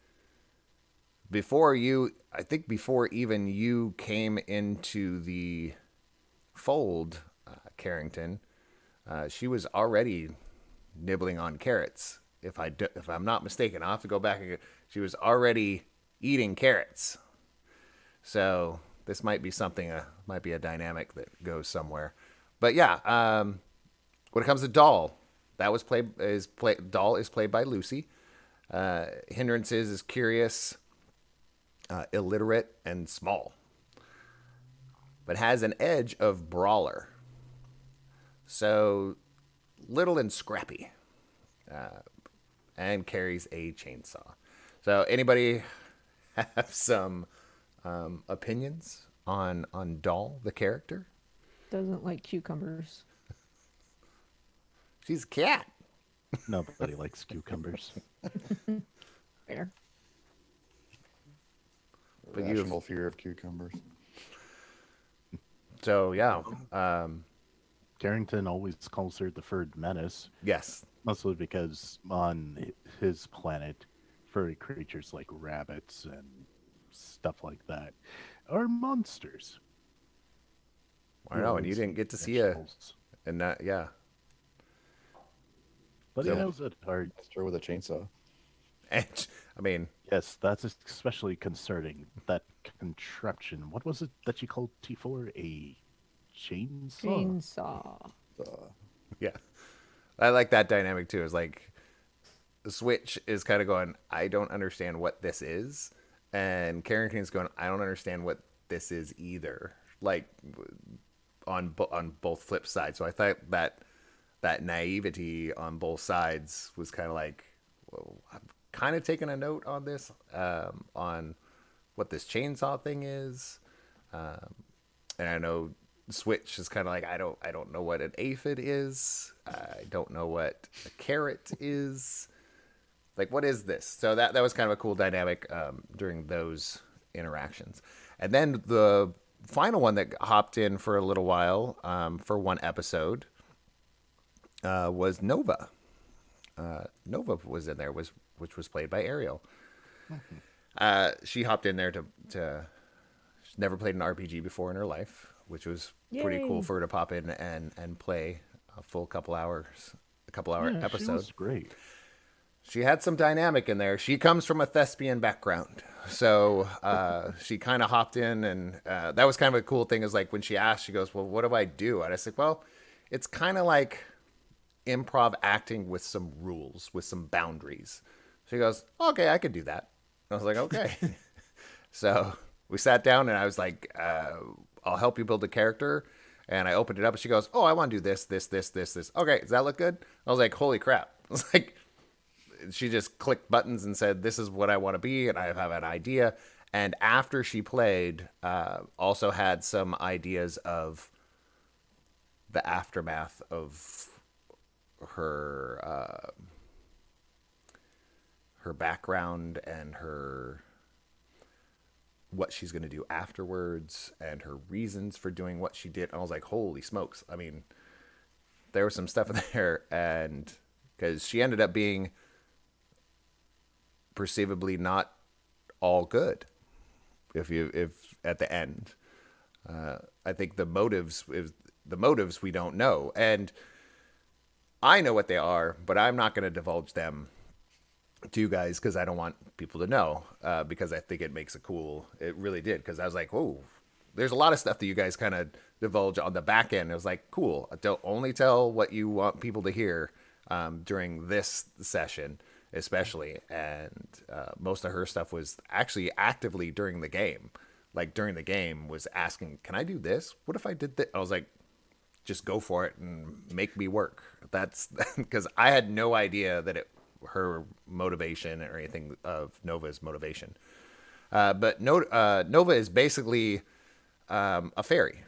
before even you came into the fold, Carrington, she was already nibbling on carrots. If I'm not mistaken, I'll have to go back and she was already eating carrots. So this might be something, might be a dynamic that goes somewhere. But yeah, when it comes to Doll, Doll is played by Lucy. Hindrances is curious, illiterate, and small, but has an edge of brawler. So little and scrappy, and carries a chainsaw. So anybody have some opinions on Doll, the character? Doesn't like cucumbers. She's a cat. Nobody likes cucumbers. Fair. But you- Rational fear of cucumbers. So yeah, Carrington always calls her the furred menace, yes, mostly because on his planet, furry creatures like rabbits and stuff like that are monsters. I know, and you didn't get to see a, Vegetables. and that, yeah, But So- he knows it hard. Start with a chainsaw. and I mean, Yes, that's especially concerning. That contraption. What was it that you called T4? A chainsaw? Chainsaw. yeah, I like that dynamic too. It's like the Switch is kind of going, I don't understand what this is, and Carrington's going, I don't understand what this is either. Like on both flip sides. So I thought that naivety on both sides was kind of like, well, I'm kind of taking a note on this, on what this chainsaw thing is, and I know Switch is kind of like, I don't know what an aphid is, I don't know what a carrot is, like what is this? So that was kind of a cool dynamic during those interactions, and then the final one that hopped in for a little while, for one episode, was Nova. Nova was in there, which was played by Ariel. She hopped in there to she's never played an RPG before in her life, which was pretty Yay. cool for her to pop in and play a full couple hour Yeah, she episode. was great. She had some dynamic in there. She comes from a thespian background. So she kind of hopped in, and that was kind of a cool thing, is like when she asked, she goes, well, what do I do? And I said, well, it's kind of like improv acting with some rules, with some boundaries. She goes, okay, I could do that. I was like, okay. So we sat down, and I was like, I'll help you build a character. And I opened it up, and she goes, oh, I want to do this, this, this, this, this. Okay, does that look good? I was like, holy crap. I was like, she just clicked buttons and said, this is what I want to be, and I have an idea. And after she played, also had some ideas of the aftermath of her her background and her what she's going to do afterwards and her reasons for doing what she did. And I was like, holy smokes. I mean, there was some stuff in there, and because she ended up being perceivably not all good if at the end, I think the motives we don't know, and I know what they are, but I'm not going to divulge them to you guys because I don't want people to know, because I think it makes it really did, because I was like, whoa, there's a lot of stuff that you guys kind of divulge on the back end. It was like, cool, don't only tell what you want people to hear during this session especially. And most of her stuff was actually actively during the game, like during the game was asking, can I do this? What if I did that? I was like, just go for it and make me work. That's because I had no idea that her motivation or anything of Nova's motivation. But Nova is basically a fairy,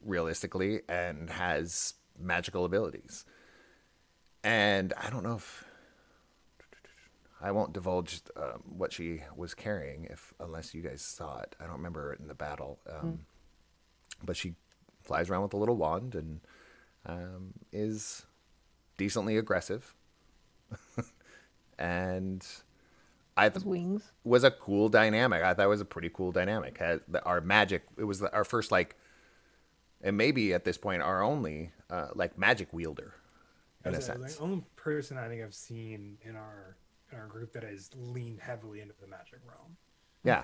realistically, and has magical abilities. And I don't know if I won't divulge what she was carrying unless you guys saw it. I don't remember it in the battle. But she flies around with a little wand and is decently aggressive. And Those wings. was a cool dynamic. I thought it was a pretty cool dynamic. Our magic, it was our first like and maybe at this point our only like magic wielder in a As sense. the only person I think I've seen in our group that has leaned heavily into the magic realm. Yeah.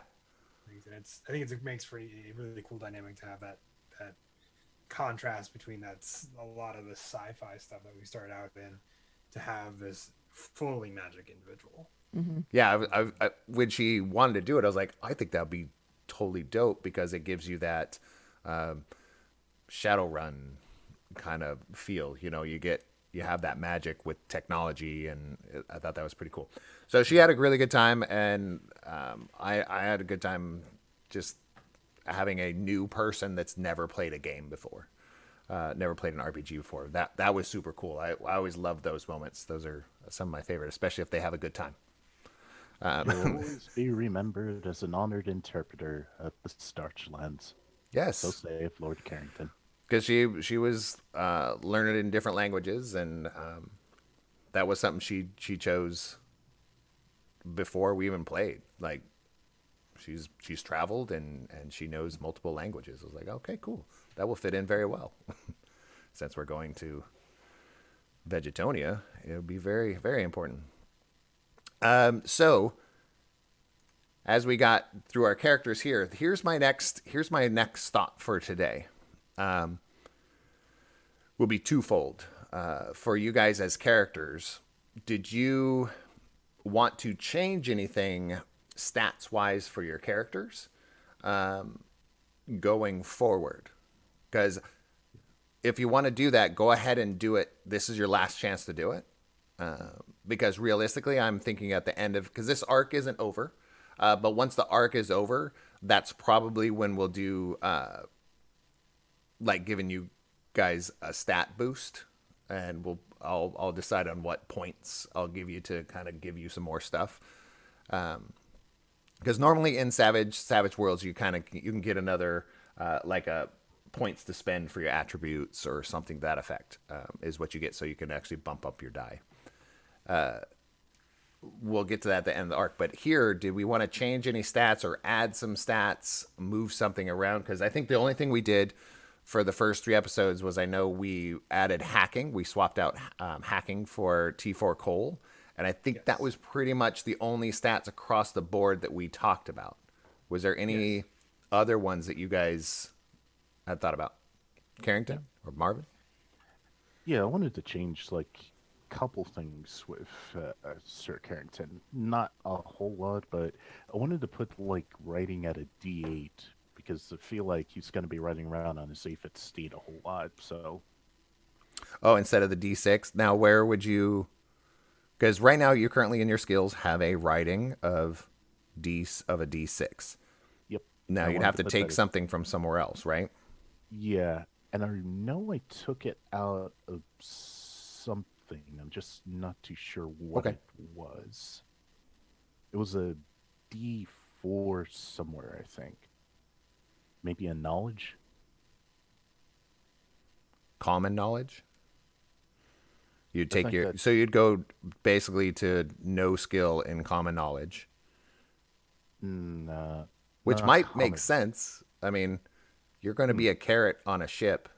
And I think it makes for a really cool dynamic to have that contrast between a lot of the sci-fi stuff that we started out in, to have this fully magic individual. Yeah, when she wanted to do it, I was like, I think that'd be totally dope because it gives you that Shadowrun kind of feel. You know, you have that magic with technology, and I thought that was pretty cool. So she had a really good time, and I had a good time just having a new person that's never played a game before, never played an RPG before. That was super cool. I always love those moments. Those are some of my favorite, especially if they have a good time. You'll always be remembered as an honored interpreter of the Starchlands. Yes. So saith Lord Carrington. Because she was learning in different languages, and that was something she chose before we even played. Like she's traveled and she knows multiple languages. I was like, okay, cool, that will fit in very well. Since we're going to Vegetonia, it'll be very, very important. So as we got through our characters here, here's my next thought for today. Will be twofold. For you guys as characters, did you want to change anything stats wise for your characters going forward? Because if you want to do that, go ahead and do it. This is your last chance to do it. Because realistically, I'm thinking at the end of, because this arc isn't over, but once the arc is over, that's probably when we'll do like giving you guys a stat boost, and I'll decide on what points I'll give you to kind of give you some more stuff. Because normally in Savage Worlds, you can get another like a points to spend for your attributes or something to that effect, is what you get, so you can actually bump up your die. We'll get to that at the end of the arc. But here, did we want to change any stats or add some stats, move something around? Because I think the only thing we did for the first 3 episodes was, I know we added hacking. We swapped out hacking for T4 Cole. And I think that was pretty much the only stats across the board that we talked about. Was there any other ones that you guys had thought about? Carrington or Marvin? Yeah, I wanted to change like a couple things with Sir Carrington. Not a whole lot, but I wanted to put like writing at a D8, because I feel like he's going to be riding around on his aphid steed a whole lot. So, oh, instead of the D6. Now, where would you? Because right now you currently in your skills have a writing of a D6. yep. Now I you'd wanted have to put take that something from somewhere else, right? Yeah, and I know I took it out of something. I'm just not too sure what Okay. it was. It was a D4 somewhere, I think. Maybe a knowledge? Common knowledge. You'd I take think so you'd go basically to no skill in common knowledge, which not might make common. sense. I mean, you're going to be a carrot on a ship.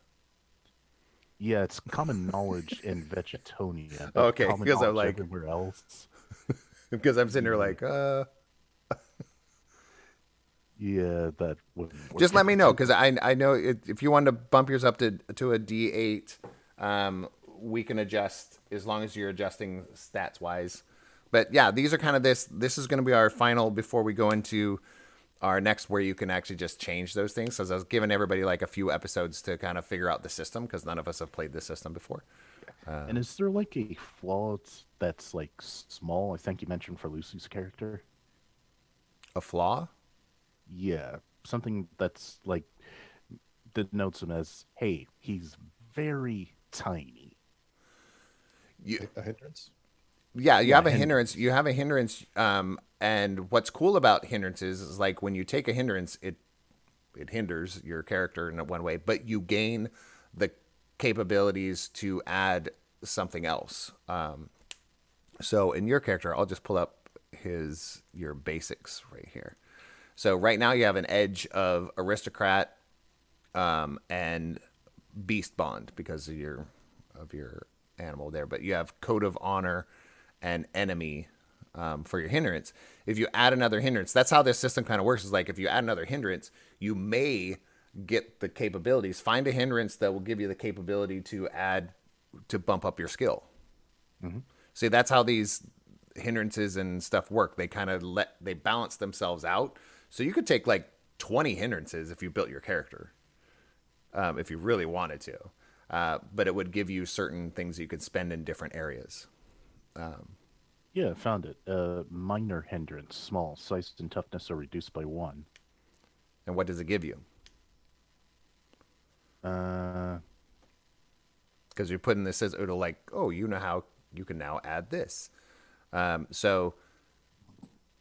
Yeah, it's common knowledge in Vegetonia. But Okay, common because I'm knowledge like- everywhere else. Because I'm sitting there like, Yeah, that would work. just let me know, because I know if you wanted to bump yours up to a D8, we can adjust as long as you're adjusting stats wise. But yeah, these are kind of this is going to be our final before we go into our next, where you can actually just change those things. So I was giving everybody like a few episodes to kind of figure out the system, because none of us have played this system before. And is there like a flaw that's like small? I think you mentioned for Lucy's character. A flaw? Yeah, something that's like denotes him as, hey, he's very tiny. A hindrance. Yeah, you Yeah, have a hindrance. You have a hindrance, and what's cool about hindrances is, like, when you take a hindrance, it hinders your character in one way, but you gain the capabilities to add something else. So in your character, I'll just pull up your basics right here. So right now you have an edge of aristocrat, and beast bond because of your animal there, but you have code of honor and enemy for your hindrance. If you add another hindrance, that's how this system kind of works. Is like if you add another hindrance, you may get the capabilities. Find a hindrance that will give you the capability to bump up your skill. See, that's how these hindrances and stuff work. They kind of they balance themselves out. So you could take like 20 hindrances if you built your character, if you really wanted to. But it would give you certain things you could spend in different areas. Yeah, I found it. Minor hindrance, small, size and toughness are reduced by 1. And what does it give you? Uh, Because you're putting this as it'll like, oh, you know how you can now add this. So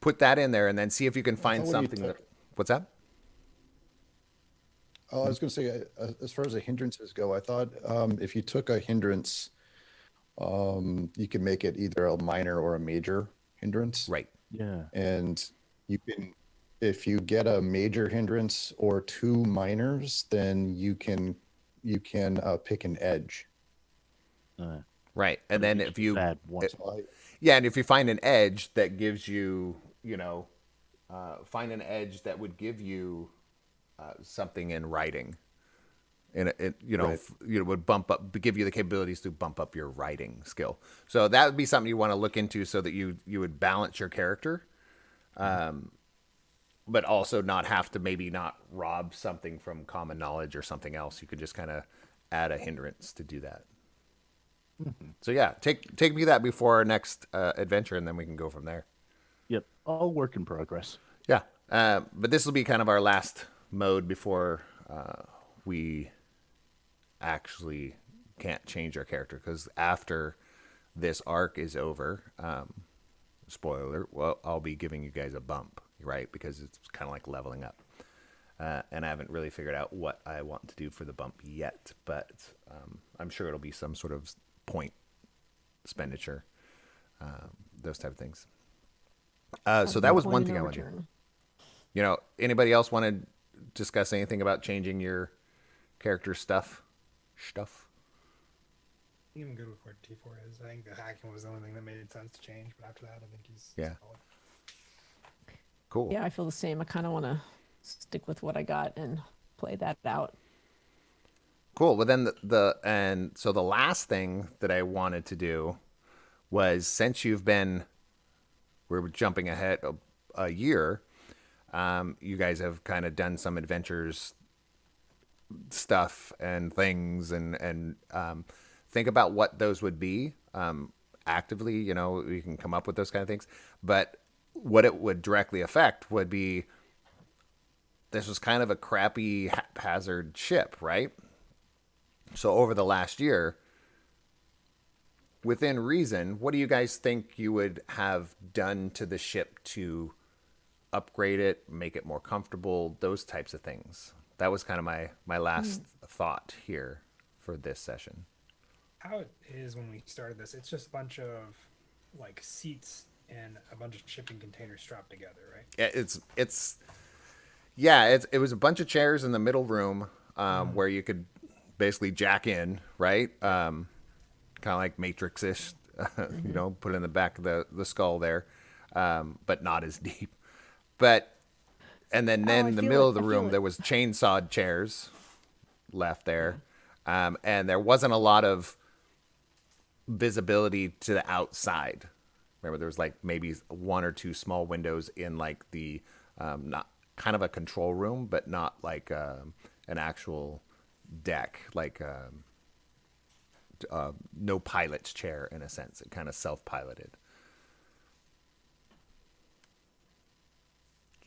put that in there and then see if you can find when you something that. What's that? Oh, I was going to say, as far as the hindrances go, I thought if you took a hindrance, you could make it either a minor or a major hindrance. Right. yeah. And you can, if you get a major hindrance or 2 minors, then you can pick an edge. Right. And then if you Add 1. So yeah, and if you find an edge that gives you, find an edge that would give you something in writing, and Right. would bump up, give you the capabilities to bump up your writing skill. So that would be something you want to look into, so that you would balance your character, but also not have to maybe not rob something from common knowledge or something else. You could just kind of add a hindrance to do that. So yeah, take me that before our next adventure, and then we can go from there. Yep, all work in progress. Yeah, but this will be kind of our last mode before we actually can't change our character, because after this arc is over, spoiler alert, well, I'll be giving you guys a bump, right? Because it's kind of like leveling up. And I haven't really figured out what I want to do for the bump yet, but I'm sure it'll be some sort of point expenditure, those type of things. So that was one Point thing of I no wanted to do. return. Anybody else want to discuss anything about changing your character stuff? I'm even good with where T4 is. I think the hacking was the only thing that made sense to change, but after that, I think he's Yeah. solid. Cool. Yeah, I feel the same. I kind of want to stick with what I got and play that out. Cool. Well, then so the last thing that I wanted to do was, since we're jumping ahead a year, you guys have kind of done some adventures stuff and things, and think about what those would be actively. You can come up with those kind of things, but what it would directly affect would be, this was kind of a crappy haphazard ship, right? So over the last year, within reason, what do you guys think you would have done to the ship to upgrade it, make it more comfortable, those types of things? That was kind of my last thought here for this session. How it is when we started this, it's just a bunch of like seats and a bunch of shipping containers strapped together, right? It was a bunch of chairs in the middle room, where you could basically jack in, right? Kind of like Matrix-ish, put in the back of the skull there, but not as deep. And then I in the feel middle it, of the I feel room, it. there was chainsawed chairs left there. And there wasn't a lot of visibility to the outside. Remember, there was like maybe 1 or 2 small windows in like the, not kind of a control room, but not like an actual deck, like no pilot's chair in a sense. It kind of self-piloted.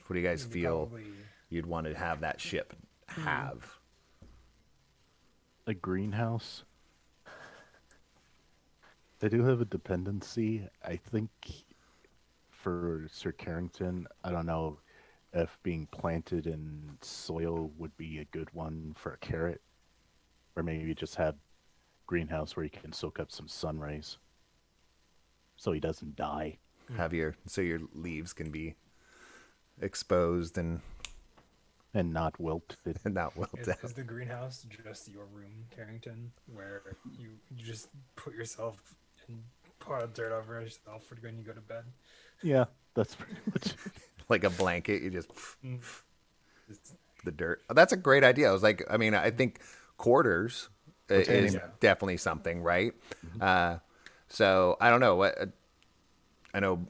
What do you guys feel Probably you'd want to have that ship have? A greenhouse. They do have a dependency. I think for Sir Carrington, I don't know if being planted in soil would be a good one for a carrot, or maybe just have greenhouse where he can soak up some sun rays, so he doesn't die. So your leaves can be exposed and and not wilted. and not well Is, down. is the greenhouse just your room, Carrington, where you just put yourself and pile dirt over yourself for when you go to bed? Yeah, that's pretty much. Like a blanket, you just It's- the dirt. Oh, that's a great idea. I was like, I mean, I think quarters is Retaining. definitely something, right? So I don't know what. I know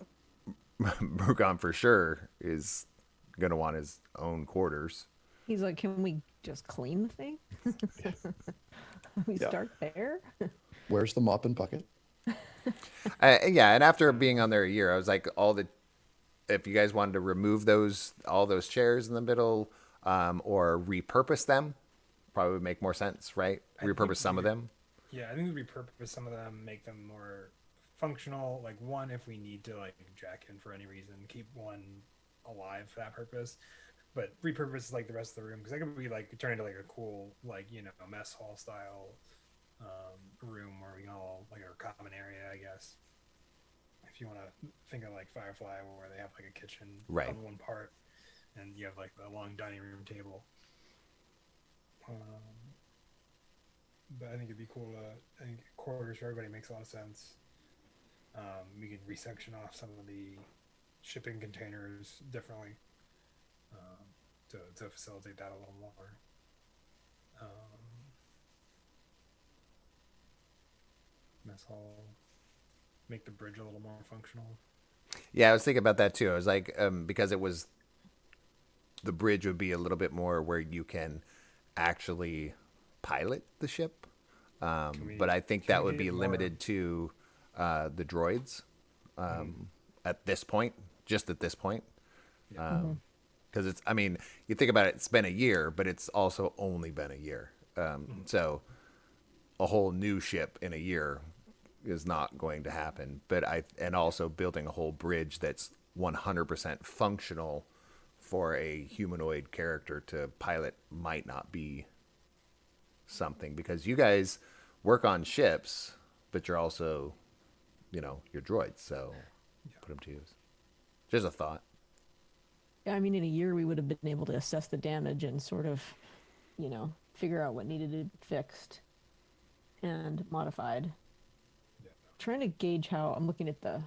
Brugon for sure is gonna want his own quarters. He's like, can we just clean the thing? We Yeah. start there. Where's the mop and bucket? Yeah, and after being on there a year, I was like, if you guys wanted to remove all those chairs in the middle, or repurpose them, probably would make more sense, right? I think Repurpose some of we- them. Yeah, I think we repurpose some of them, make them more functional. Like one, if we need to like jack in for any reason, keep one alive for that purpose. But repurpose like the rest of the room because that could be like turn into like a cool mess hall style room where we can all like our common area, I guess. If you want to think of like Firefly, where they have like a kitchen Right. on one part, and you have like the long dining room table. But I think it'd be cool to. I think quarters for everybody makes a lot of sense. We could resection off some of the shipping containers differently to facilitate that a little more. Mess hall, make the bridge a little more functional. Yeah, I was thinking about that too. I was like, because the bridge would be a little bit more where you can actually pilot the ship. But I think can that we would make be it more- limited to the droids at this point, just at this point. Because it's, I mean, you think about it, it's been a year, but it's also only been a year. So a whole new ship in a year is not going to happen. And also building a whole bridge that's 100% functional for a humanoid character to pilot might not be something, because you guys work on ships, but you're also, you're droids. So put them to use. Just a thought. Yeah, I mean, in a year we would have been able to assess the damage and sort of, figure out what needed to be fixed and modified. Yeah. Trying to gauge how I'm looking at the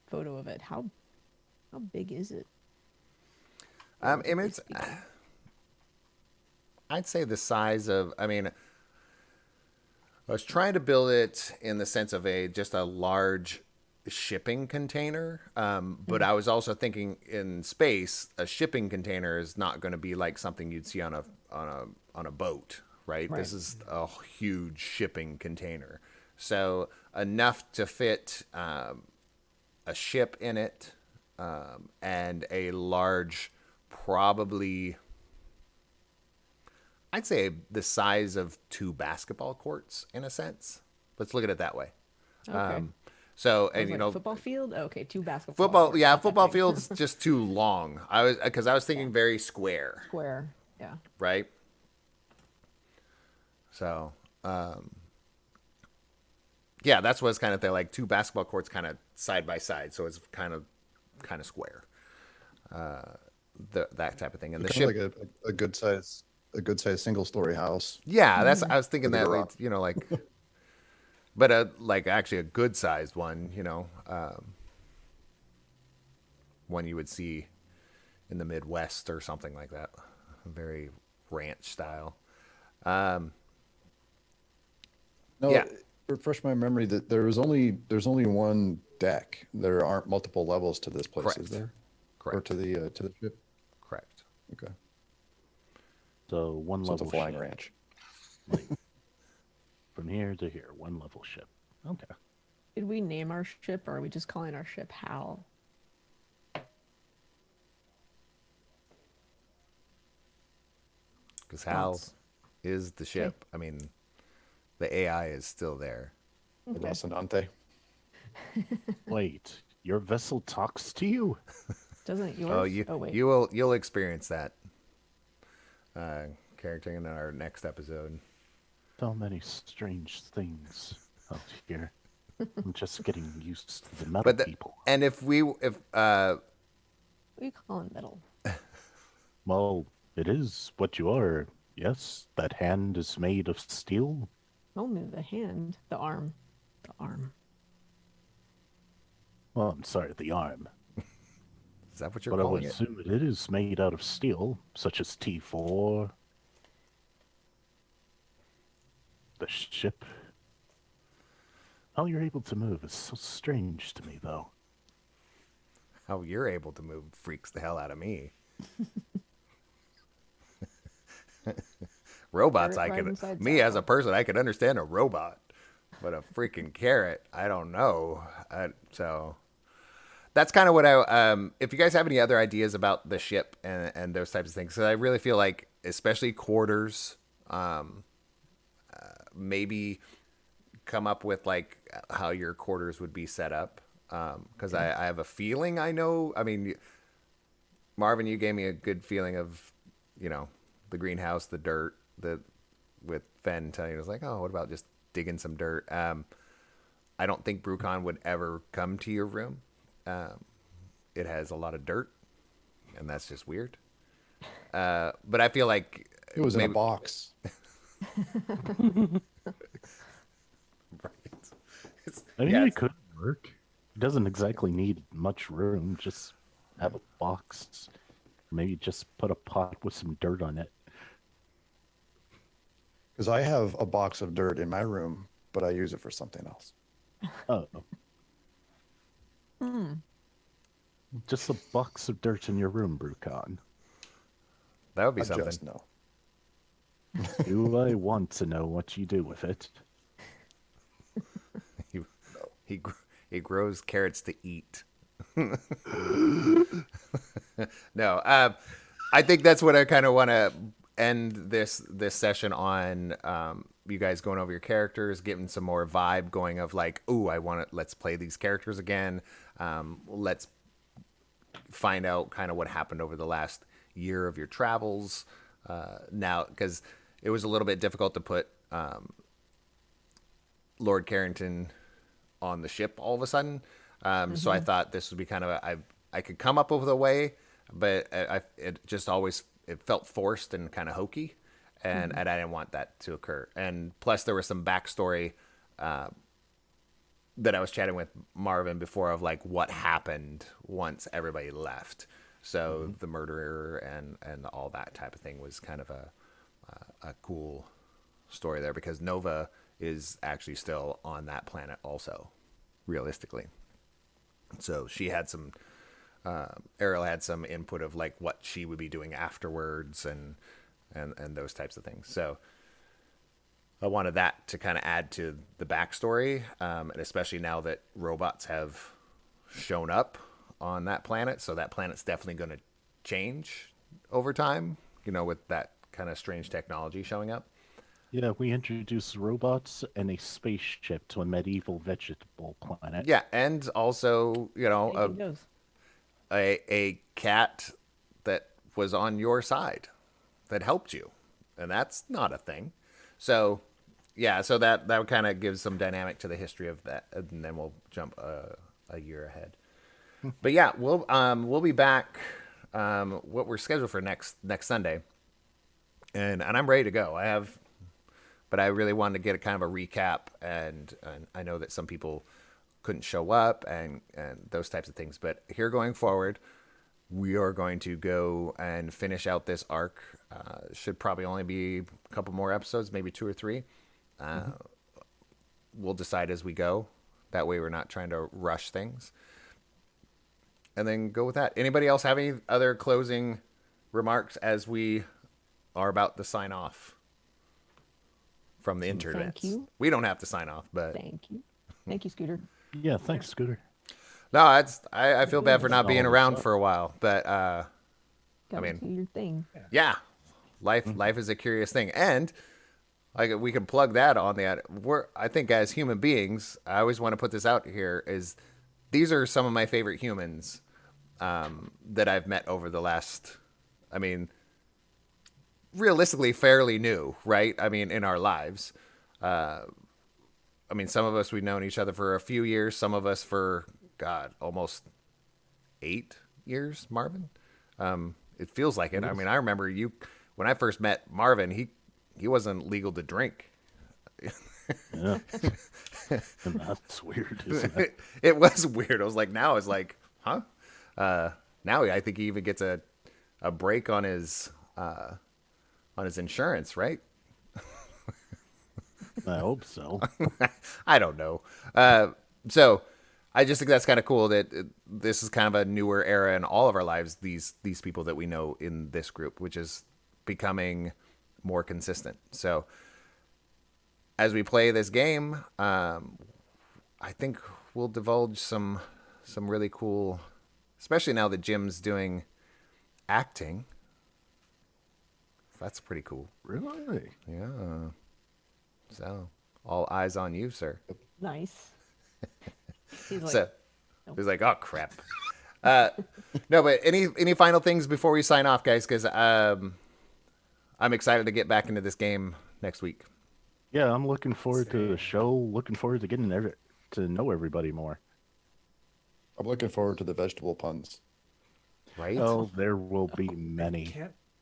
photo of it. How big is it? I mean, it's, I'd say the size of, I mean, I was trying to build it in the sense of just a large shipping container. But I was also thinking in space, a shipping container is not going to be like something you'd see on a boat, right? Right. This is a huge shipping container. So enough to fit a ship in it, and a large, probably, I'd say the size of 2 basketball courts in a sense. Let's look at it that way. Okay. So, I and was like, football field? Okay, 2 basketball. football, courts, yeah, not that football big. field's just too long. Because I was thinking very square, Square. Yeah. right? So, yeah, that's what's kind of thing, like 2 basketball courts kind of side by side, so it's kind of square. That type of thing, and the Kind ship. of like a good size single story house. Yeah, that's, I was thinking With a that, garage. like, but like actually a good sized one, one you would see in the Midwest or something like that, very ranch style. No, Yeah. refresh my memory that there's only one deck. There aren't multiple levels to this place, Correct. is there? Or Correct. to the ship? Correct. Okay. So one So it's a level flying ship. ranch. From here to here, one level ship. Okay. Did we name our ship, or are we just calling our ship Hal? Because Hal Thoughts? is the ship. I mean, the AI is still there. Okay. Rocinante. Wait, your vessel talks to you? Doesn't yours? Oh, wait. you'll experience that character in our next episode. So many strange things out here. I'm just getting used to the metal But people. and if What do you call it? Metal. Well, It is what you are. Yes, that hand is made of steel. Only the hand, the arm, the arm. Well, I'm sorry, the arm. Is that what you're But I would calling it? assume it is made out of steel, such as T4, the ship. How you're able to move is so strange to me, though. How you're able to move freaks the hell out of me. Robots, Carrot I right could, inside me as a Sal. person, I could understand a robot, but a freaking carrot, I don't know. So that's kind of what if you guys have any other ideas about the ship and those types of things, so I really feel like, especially quarters, maybe come up with like how your quarters would be set up. Because I have a feeling I know. I mean, Marvin, you gave me a good feeling of, the greenhouse, the dirt, with Fen telling you, it was like, oh, what about just digging some dirt? I don't think Brucon would ever come to your room. It has a lot of dirt, and that's just weird. But I feel like It was in a maybe- box. I mean, Yeah, it could work. It doesn't exactly need much room. Just have a box. Maybe just put a pot with some dirt on it. Because I have a box of dirt in my room, but I use it for something else. Oh. Just a box of dirt in your room, Brucon. that would be I something. just know. Do I want to know what you do with it? He grows carrots to eat. No, I think that's what I kind of want to end this session on. You guys going over your characters, getting some more vibe going of like, ooh, let's play these characters again. Let's find out kind of what happened over the last year of your travels. Now, because it was a little bit difficult to put Lord Carrington on the ship all of a sudden. So I thought this would be kind of I could come up with a way, but it just always, it felt forced and kind of hokey, and I didn't want that to occur. And plus there was some backstory that I was chatting with Marvin before of like what happened once everybody left. So the murderer and all that type of thing was kind of a cool story there, because Nova is actually still on that planet also, realistically. So she had some, Ariel had some input of like what she would be doing afterwards and those types of things. So I wanted that to kind of add to the backstory, and especially now that robots have shown up on that planet. So that planet's definitely going to change over time, with that kind of strange technology showing up. Yeah, we introduced robots and a spaceship to a medieval vegetable planet. Yeah, and also, There he goes. a cat that was on your side that helped you, and that's not a thing. So yeah, so that kind of gives some dynamic to the history of that, and then we'll jump a year ahead. But yeah, we'll be back. What we're scheduled for next Sunday, and I'm ready to go. But I really wanted to get a kind of a recap, and I know that some people couldn't show up and those types of things. But here going forward, we are going to go and finish out this arc. Should probably only be a couple more episodes, maybe 2 or 3. We'll decide as we go. That way we're not trying to rush things. And then go with that. Anybody else have any other closing remarks as we are about to sign off from the internet? Thank you. We don't have to sign off, but Thank you. Thank you, Scooter. Yeah, thanks, Scooter. no, I feel bad for not being around for a while, but Got mean- to do your thing. yeah, life is a curious thing, and like we can plug that on the. I think as human beings, I always want to put this out here, is these are some of my favorite humans that I've met over the last. I mean, realistically, fairly new, right? I mean, in our lives. I mean, some of us we've known each other for a few years. Some of us for almost 8 years. Marvin, It feels like it. I mean, I remember when I first met Marvin. He wasn't legal to drink. Yeah. And that's weird, isn't it? It was weird. I was like, now it's like, huh? Now I think he even gets a break on his insurance, right? I hope so. I don't know. So I just think that's kind of cool that this is kind of a newer era in all of our lives. These people that we know in this group, which is becoming more consistent. So as we play this game, I think we'll divulge some really cool, especially now that Jim's doing acting. That's pretty cool. Really? Yeah. So all eyes on you, sir. Nice. He's like, So he's like, oh crap. No, but any final things before we sign off, guys? Because I'm excited to get back into this game next week. Yeah, I'm looking forward to the show. Looking forward to getting to know everybody more. I'm looking forward to the vegetable puns. Right? Oh, there will be many.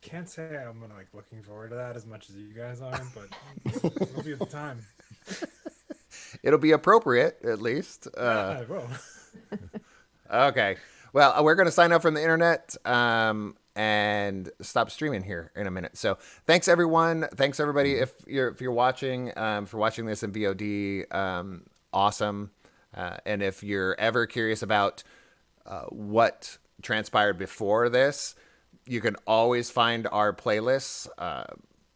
Can't say I'm like looking forward to that as much as you guys are, but it'll be at the time. It'll be appropriate, at least. I will. Okay. Well, we're going to sign up from the internet and stop streaming here in a minute. So thanks, everyone. Thanks, everybody. If you're watching, for watching this in VOD, awesome. And if you're ever curious about what transpired before this, you can always find our playlists,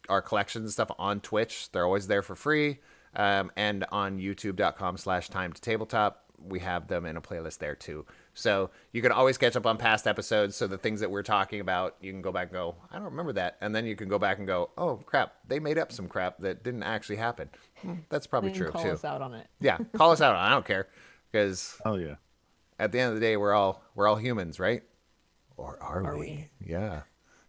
our collections and stuff on Twitch. They're always there for free. And on youtube.com/time2tabletop, we have them in a playlist there too. So you can always catch up on past episodes. So the things that we're talking about, you can go back and go, I don't remember that. And then you can go back and go, oh crap, they made up some crap that didn't actually happen. That's probably then true call too. us out on it. Yeah, call us out. I don't care, because Oh yeah. at the end of the day, we're all humans, right? Or are we? Yeah.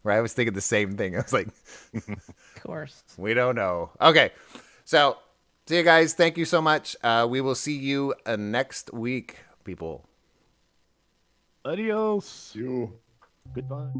Right. I was thinking the same thing. I was like, Of course. we don't know. Okay. So see you guys. Thank you so much. We will see you next week, people. Adios. You. Goodbye.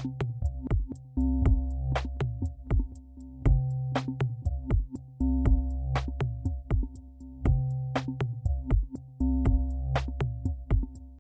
Bye.